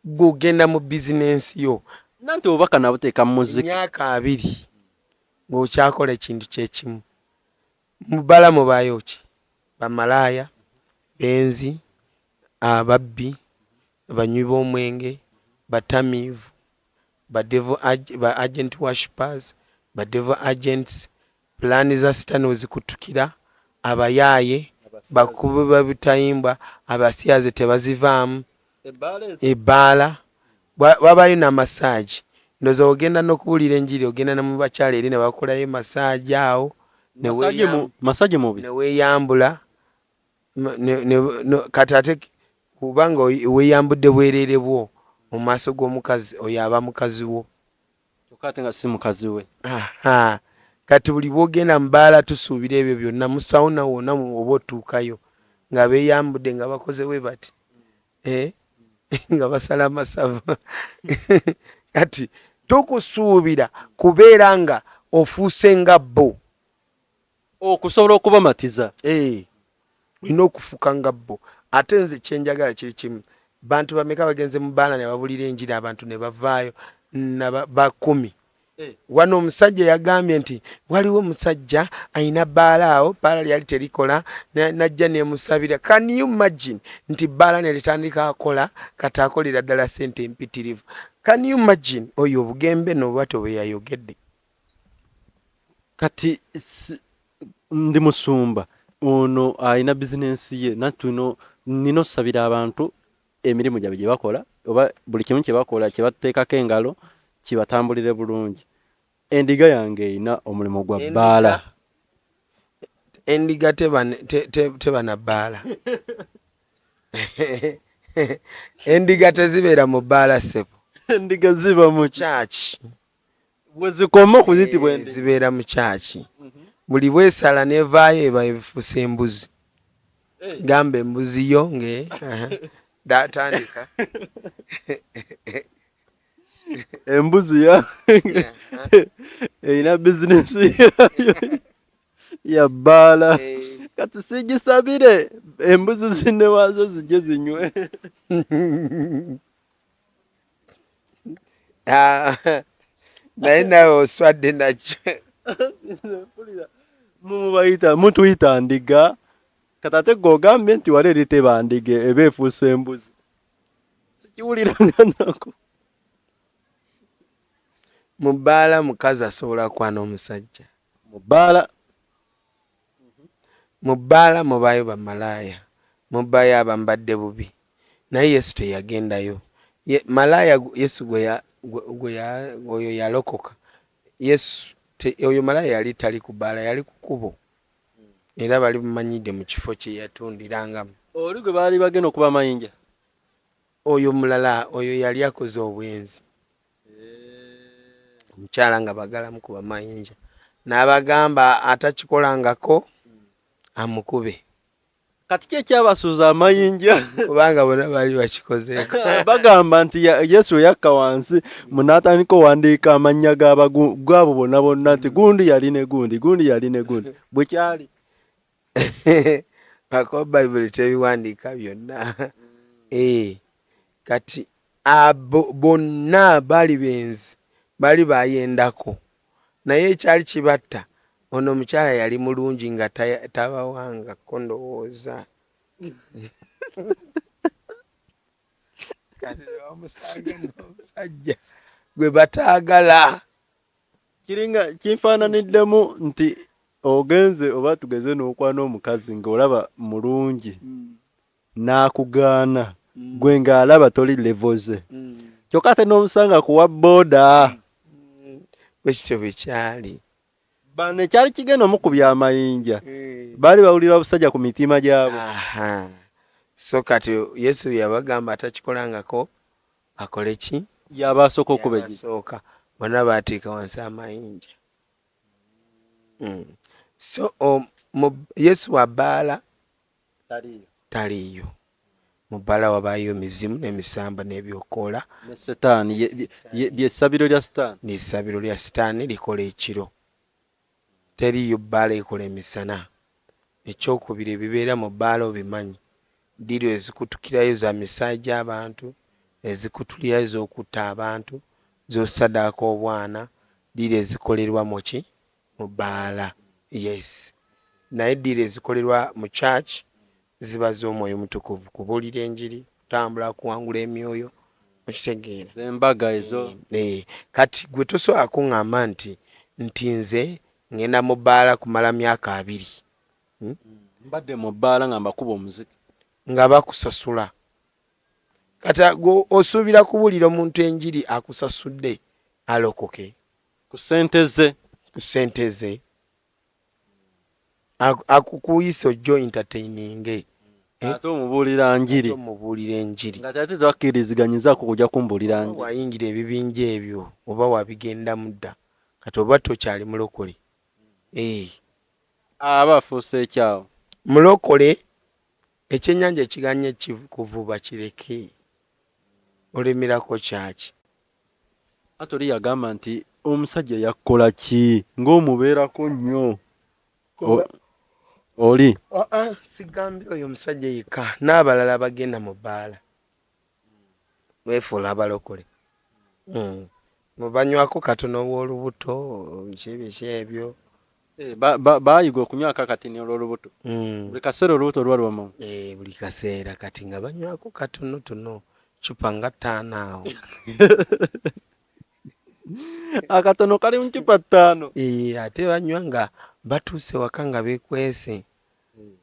Gugenda mu bizinensi yo. Nanti obaka nabuteeka mu muziki. Myaka 2 ng'okyakola ekintu kyekimu. Mu bbaala mubaayo ki? Bamalaaya, benzi, ababbi, abanywi b'omwenge, batamiivu, ba agent worshippers, ba devil agents, pulaani za sitaani wezikutukira, abayaaye, bakubi babitayimbwa, abasyaze tebazivaamu, ebbaala, wabayo na massage. Ndoza ogenda n'okubuulira enjiri, ogenda na mu bakyala eri ne bakolayo massage awo. Massage mubi. Ne weeyambula. Kati ate kubanga weeyambudde bwereere bwo mu maaso g'omukazi oyo aba mukazi wo. Kyokka nga si mukazi we. Kati buli bwogenda mu bbaala tusuubira ebyo byonna mu sawuna wonna oba otuukayo nga beeyambudde nga bakoze we bati. Nga basala amasavu. Kati tukusuubira kubeera nga ofuuse nga bo. Okusobola okubamatiza. Olina okufuuka nga bo. Ate nze kyenjagala kiri kimu. Bantu bameka bagenze mu bbaala ne babulira enjiri, abantu ne bavaayo bakumi. Wano omusajja yagambye nti waliwo omusajja ayina bbaala awo, bbaala lyali terikola, najja nemusabira. Can you imagine nti bbaala nelitandika akola kati akolera ddala ssente empitirivu? Can you imagine oyo obugembe n'obwato bwe yayogedde? Kati ndi musumba ono ayina bizinensi ye natuno nino sabira abantu emirimu gyabwe gye bakola oba buli kimu kye bakola kye bateekako engalo kibatambulire bulungi. Endiga yange erina omulimu gwa bbaala. Endiga tebana bbaala. Endiga tezibeera mu bbaala ssebo. Endiga ziba mu kyaki. Bwe zikoma okuzitibwa endiga zibeera mu kyaki. Buli bwesala nevaayo eba ebifusa embuzi. Gamba embuzi yo nge datandika. Embuzi ya erina bizinesi ya bbaala. Kati sigisabire embuzi zine waazo zijje zinywe. Naye nawe oswadde nakyo. Mutuyita ndiga kati ate gogambye nti wali eriteba ndiga eba efuusa embuzi. Sikiwuliranga nako. Mu bbaala mukazi asobola kwana omusajja. Mu bbaala mubaayo bamalaaya, mubaayo abambadde bubi. Naye Yesu teyagendayo. Malaaya Yesu oyo yalokoka. Yesu oyo malaaya yali tali ku bbaala, yali ku kkubo. Era bali bumanyidde mu kifo kye yatundirangamu. Oli gwe baali bagenda okuba mayinja? Oyo mulala, oyo yali akoze obwenzi. Omukyala nga bagalamu kuba mayinja. N'abagamba atakikolangako amukube. Kati ki ekyabasuuza amayinja? Kubanga bona baali bakikozeeko. Bagamba nti Yesu yakka wansi munatandika owandiika amannya g'abo bonna bonna nti gundi yali ne gundi, gundi yali ne gundi. Bwe kyali. Bakuba Bayibuli tebiwandiika byonna. Kati abo bonna baali benzi, baali bayendako. Naye ekyali kibatta, ono omukyala yali mulungi nga tabawangako ndowooza. Kati bamusanga n'omusajja gwe bataagala. Kiringa kinfaananiddemu nti ogenze oba tugeze n'okwana omukazi ng'olaba mulungi n'akugaana gwe ng'alaba toli levoze. Kyokka ate n'omusanga kuwa booda. Bwe kityo bwe kyali. Bano ekyali kigenda omukubya amayinja baali bawulira obusajja ku mitima gyabo. So kati Yesu yabagamba atakikolangako akole ki? Yabasooka okuba bonna bateeka wansi amayinja. So Yesu wa bbaala taliyo. Mu bbaala wabaayo emizimu n'emisamba n'ebyokoola. Ne Setaani ly'essabiro lya Setaani. N'essabiro lya Setaani likola ekiro. Teriyo bbaala ekola emisana. Ekyokubiri ebibeera mu bbaala obimanyi. Ddiiro ezikutukirayo za misaayi gy'abantu, ezikutulirayo z'okutta abantu, z'osadaaka obwana, ddiiro ezikolerwa mu ki? Mu bbaala. Yes. Naye ddiiro ezikolerwa mu church ziba z'Omwoyo Omutukuvu, kubuulira enjiri, kutambula, kuwangula emyoyo. Okitegeera. Embaga ezo. Kati gwe tosobola kuŋŋamba nti nze ngenda mu bbaala kumala myaka 2. Mbadde mu bbaala nga mbakuba omuziki. Nga bakusasula. Kati osuubira kubuulira omuntu enjiri akusasudde alokoke. Ku ssente ze. Ku ssente ze. Akukuyisa ojjo entertaining. Ate omubuulira njiri. Omubuulira enjiri. Nga ate twakkiriziganyizako kujja kumbuulira njiri. Wayingira ebibinja ebyo oba wabigenda mudda. Kati oba tokyali mulokole. Aba afuuse ekyawo. Mulokole ekyennyanja ekiganye kuvuba kireke. Olemerako kyaki. Ate oli yagamba nti omusajja yakola ki ng'omubeerako nnyo. Oli sigambye oyo omusajja yekka n'abalala bagenda mu bbaala. Weefuula abalokole. mubanywako katono w'olubuto kibiki ebyo bayiga okunywako akatini olw'olubuto buli kaseera olubuto lwalwamu buli kaseera kati nga banywako katono tono cupa nga 5 awo akatono kali mu cupa 5 ate banywa nga batuuse waka nga bekwese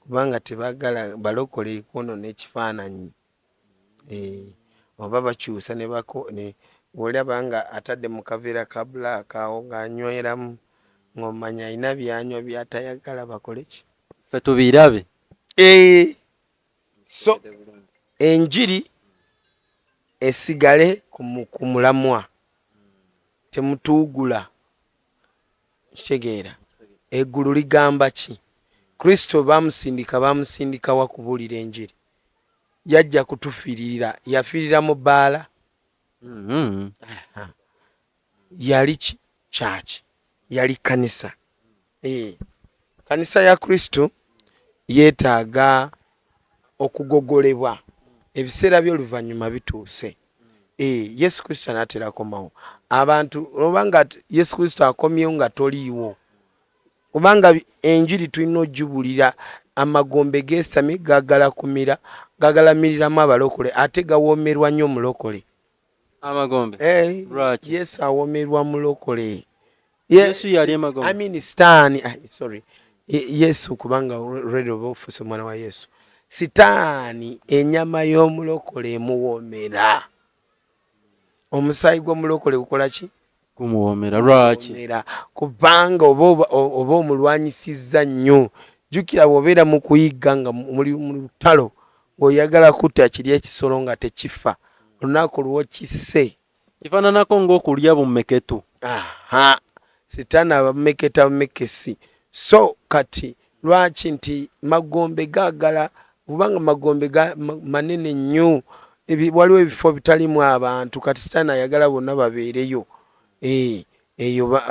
kubanga tebagala balokole kwonoona ekifaananyi oba bakyusa ne olaba nga atadde mu kaveera ka black awo ng'anyweramu ng'omanya alina byanywa byatayagala bakole ki ffe tubirabe so enjiri esigale ku mulamwa temutuugula kitegeera eggulu ligamba ki Kristo bamusindika wa kubuulira enjiri yajja kutufiirira yafiirira mu bbaala yali ki kyaki yali kanisa kanisa ya Kristo yeetaaga okugogolebwa ebiseera by'oluvannyuma bituuse Yesu Kristo anaatera akomawo abantu obanga Yesu Kristo akomyewo nga toliiwo kubanga enjiri tulina ojjubulira amagombe geesami gagala kumira gagalamiriramu abalokole ate gawoomerwa nnyo omulokole amagombe Yesu awoomerwa mulokole Yesu yali amagombe sitaani Yesu kubanga already oba ofuuse omwana wa Yesu sitaani enyama y'omulokole emuwoomera omusaayi gw'omulokole gukola ki kumuwoomera lwaki kubanga oba omulwanyisizza nnyo jjukira bw'obeera mu kuyigga nga mu lutalo ng'oyagala kutta kiri ekisolo nga tekifa olunaku lwo kisse kifaananako ng'okulya bummeketu sitaani abameketa bumekesi so kati lwaki nti magombe gaagala kubanga magombe manene nnyo waliwo ebifo bitalimu abantu kati sitaani ayagala bonna babeereyo eyo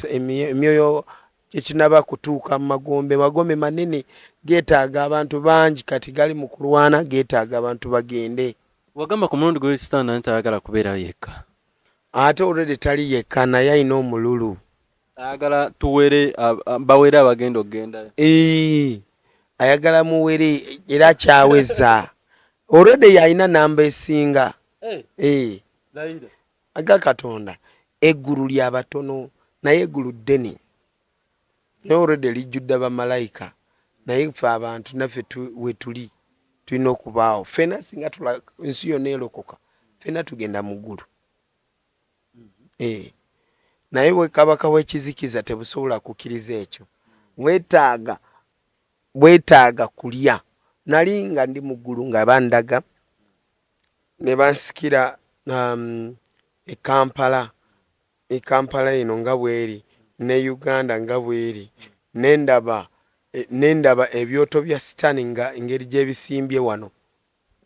emyoyo kyekinaba kutuuka mu magombe manene geetaaga abantu bangi kati gali mu kulwana geetaaga abantu bagende wagamba ku mulundi gwe sitaani nti ayagala kubeera yekka ate olwedde tali yekka naye alina omululu ayagala bawere abagenda okugendayo ayagala muwere era kyaweza olwedde yalina namba esinga aga Katonda eggulu lyabatono naye eggulu ddene naye olwedde lijjudde bamalayika naye ffe abantu naffe wetuli tulina okubaawo ffena singa ensi yonna erokoka ffena tugenda mu ggulu naye bwekabaka w'ekizikiza tebusobola kukkiriza ekyo bwetaaga kulya nali nga ndi mu ggulu nga bandaga ne bansikira Kampala eno nga bweri ne Uganda nga bweri nendaba ebyoto bya sitaani nga engeri gy'ebisimbye wano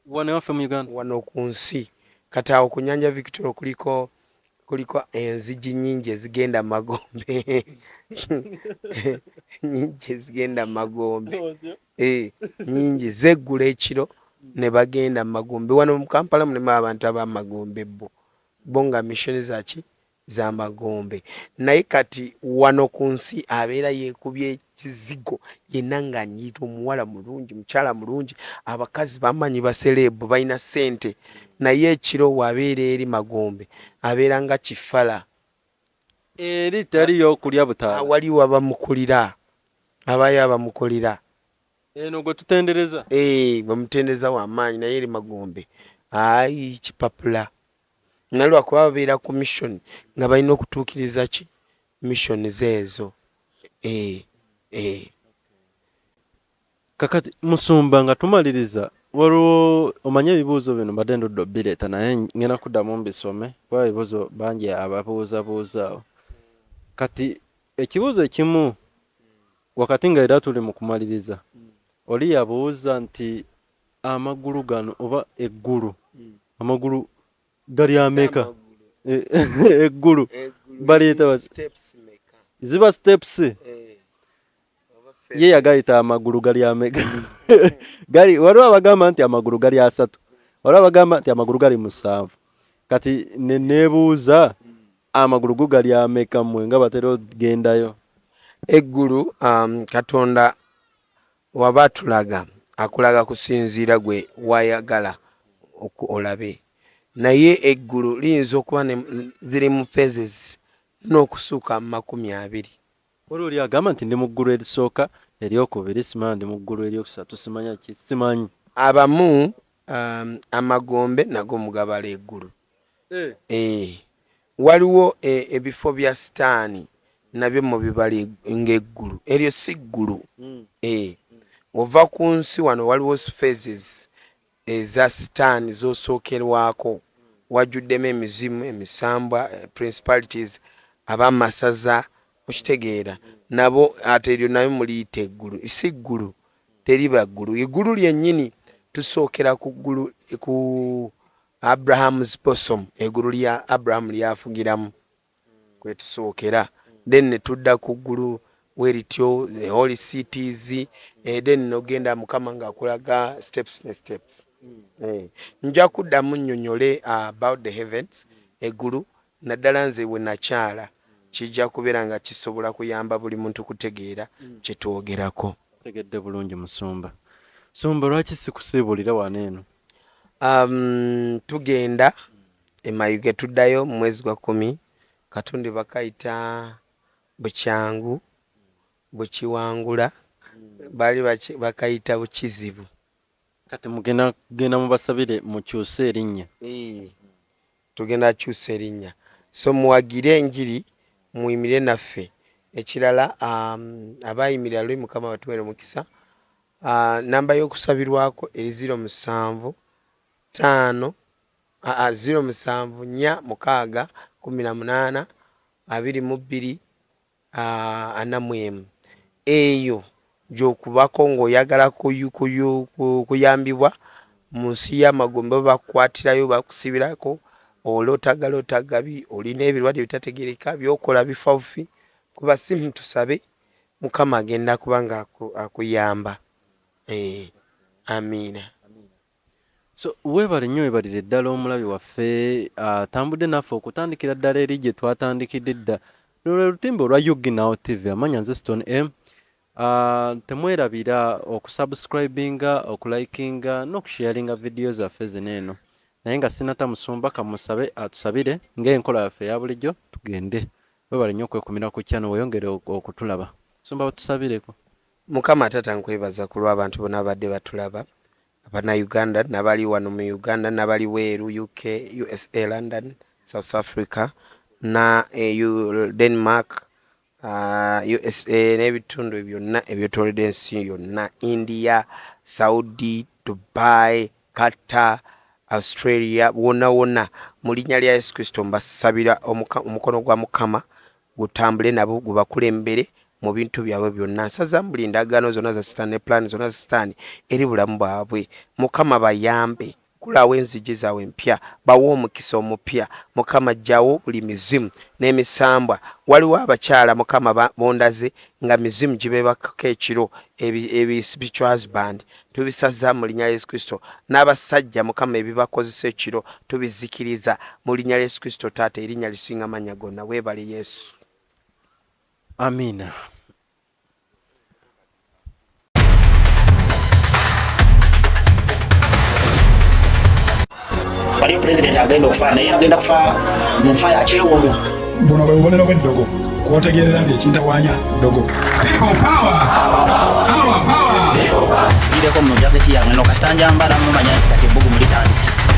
waffe mu Uganda wano ku nsi kati awo ku nnyanja Victoria kuliko enzigi nnyingi ezigenda magombe nyingi ezigenda magombe nyingi zeggula ekiro ne bagenda magombe wano mu Kampala mulimu abantu ab'amagombe bo nga mishoni zaki z'amagombe naye kati wano ku nsi abeera yeekubye ekizigo yenna nga nyiita omuwala mulungi mukyala mulungi abakazi bamanyi basereebu balina ssente naye ekiro wabeera eri magombe abeera nga kifala eri taliyo okulya butaala waliwo abamukulira abayo abamukulira eno gwe tutendereza bwe mutendereza w'amaanyi naye eri magombe kipapula nalwakuba babeera ku mission nga balina okutuukiriza ki mission zeezo kakati musumba nga tumaliriza waliwo omanye ebibuuzo bino mbadde ndudde bireeta naye ngenda kuddamu mbisome kuba ebibuuzo bangi ababuuzabuuzaawo kati ekibuuzo ekimu wakati nga era tuli mu kumaliriza oli yabuuza nti amagulu gano oba eggulu amagulu gali ameka eggulu baliyita ziba steps ye yagayita amagulu gali ameka waliwo abagamba nti amagulu gali 3 waliwo abagamba nti amagulu gali 7 kati nebuuza amagulu gugali ameka mmwe nga batera ogendayo eggulu Katonda waba tulaga akulaga kusinziira gwe wayagala olabe naye eggulu liyinza okuba ziri mu phases n'okusuuka 20. waliwo oli agamba nti ndi mu ggulu erisooka eryokubiri simanya ndi mu ggulu eryokusatu simanya ki simanyi abamu amagombe nago mugabala eggulu waliwo ebifo bya sitaani nabyo mu bibala ng'eggulu eryo si ggulu ova ku nsi wano waliwo phases eza sitaani zosookerwako wajjuddemu emizimu emisambwa principalities abamasaza okitegeera nabo ate eryo nayo muliyita eggulu si ggulu teriba ggulu eggulu lyennyini tusookera ku ggulu ku Abraham's bosom eggulu lya Abraham lyafugiramu kwe tusookera then ne tudda ku ggulu werityo the holy cities then nogenda mukama ng'akulaga steps ne steps nja kuddamu nnyonnyole about the heavens eggulu naddala nze bwe nakyala kijja kubeera nga kisobola kuyamba buli muntu kutegeera kye twogerako. tegedde bulungi Musumba. Sumba lwaki sikusiibulira wano eno? Tugenda emayuge tuddayo mu mwezi gwa 10 Katonda bakayita Bucyangu Bukiwangula bali bakayita Bukizibu. Kati mugenda mubasabire mukyuse erinnya. Tugenda kyuse erinnya. So muwagire enjiri muyimire naffe. Ekirala abayimirira lwe Mukama batuwere mukisa. Namba y'okusabirwako eri 07 5 07 4 6 18 22 4 eyo gyokubako ng'oyagala kuyambibwa mu nsi y'amagombe bakwatirayo bakusibirako olotagabi olina ebirwadde bitategereka byokola bifawufi kuba simu tusabe Mukama agenda kubanga akuyamba. Amina. So webale nnyo webalire ddala omulabi waffe atambudde naffe okutandikira ddala eri gye twatandikidde dda lwe lutimbe olwa Uginawo TV amanya nze Stone M. Temwerabira okusubscribinga okulikinga n'okusharinga video zaffe zeneeno naye nga sinata Musumba kamusabe atusabire ng'enkola yaffe ya bulijjo tugende webale nnyo okwekumira ku channel weyongere okutulaba. Musumba batusabireko. Mukama tata nkwebaza ku lw'abantu bonna abadde batulaba abana Uganda nabali wano mu Uganda nabali weeru UK USA London South Africa na Denmark USA n'ebitundu byonna ebyetoolodde ensi yonna India Saudi Dubai Qatar Australia wonna mu linnya lya Yesu Kristo mbasabira omukono gwa Mukama gutambule nabo gubakulembere mu bintu byabwe byonna nsaza mbuli ndagaano zonna za Sitaani plan zonna za Sitaani eri bulamu bwabwe Mukama bayambe kulawo enzigi zaabwe empya bawo omukisa omupya Mukama jjawo buli mizimu n'emisambwa waliwo abakyala Mukama bondaze nga mizimu gibebako ekiro ebi spiritual husband tubisaza mu linnya lya Yesu Kristo n'abasajja Mukama ebibakozesa ekiro tubizikiriza mu linnya lya Yesu Kristo taata erinnya lisinga amannya gonna weebale Yesu. Amina. Waliyo president agenda okufa naye agenda kufa mu nfa ya kyewono. Buno bwe bubonero bw'eddogo kwotegerera nti ekintawanya ddogo. Ireko mu jaketi yange no kasitanja mbala mumanya nti kati ebbugumu litandise.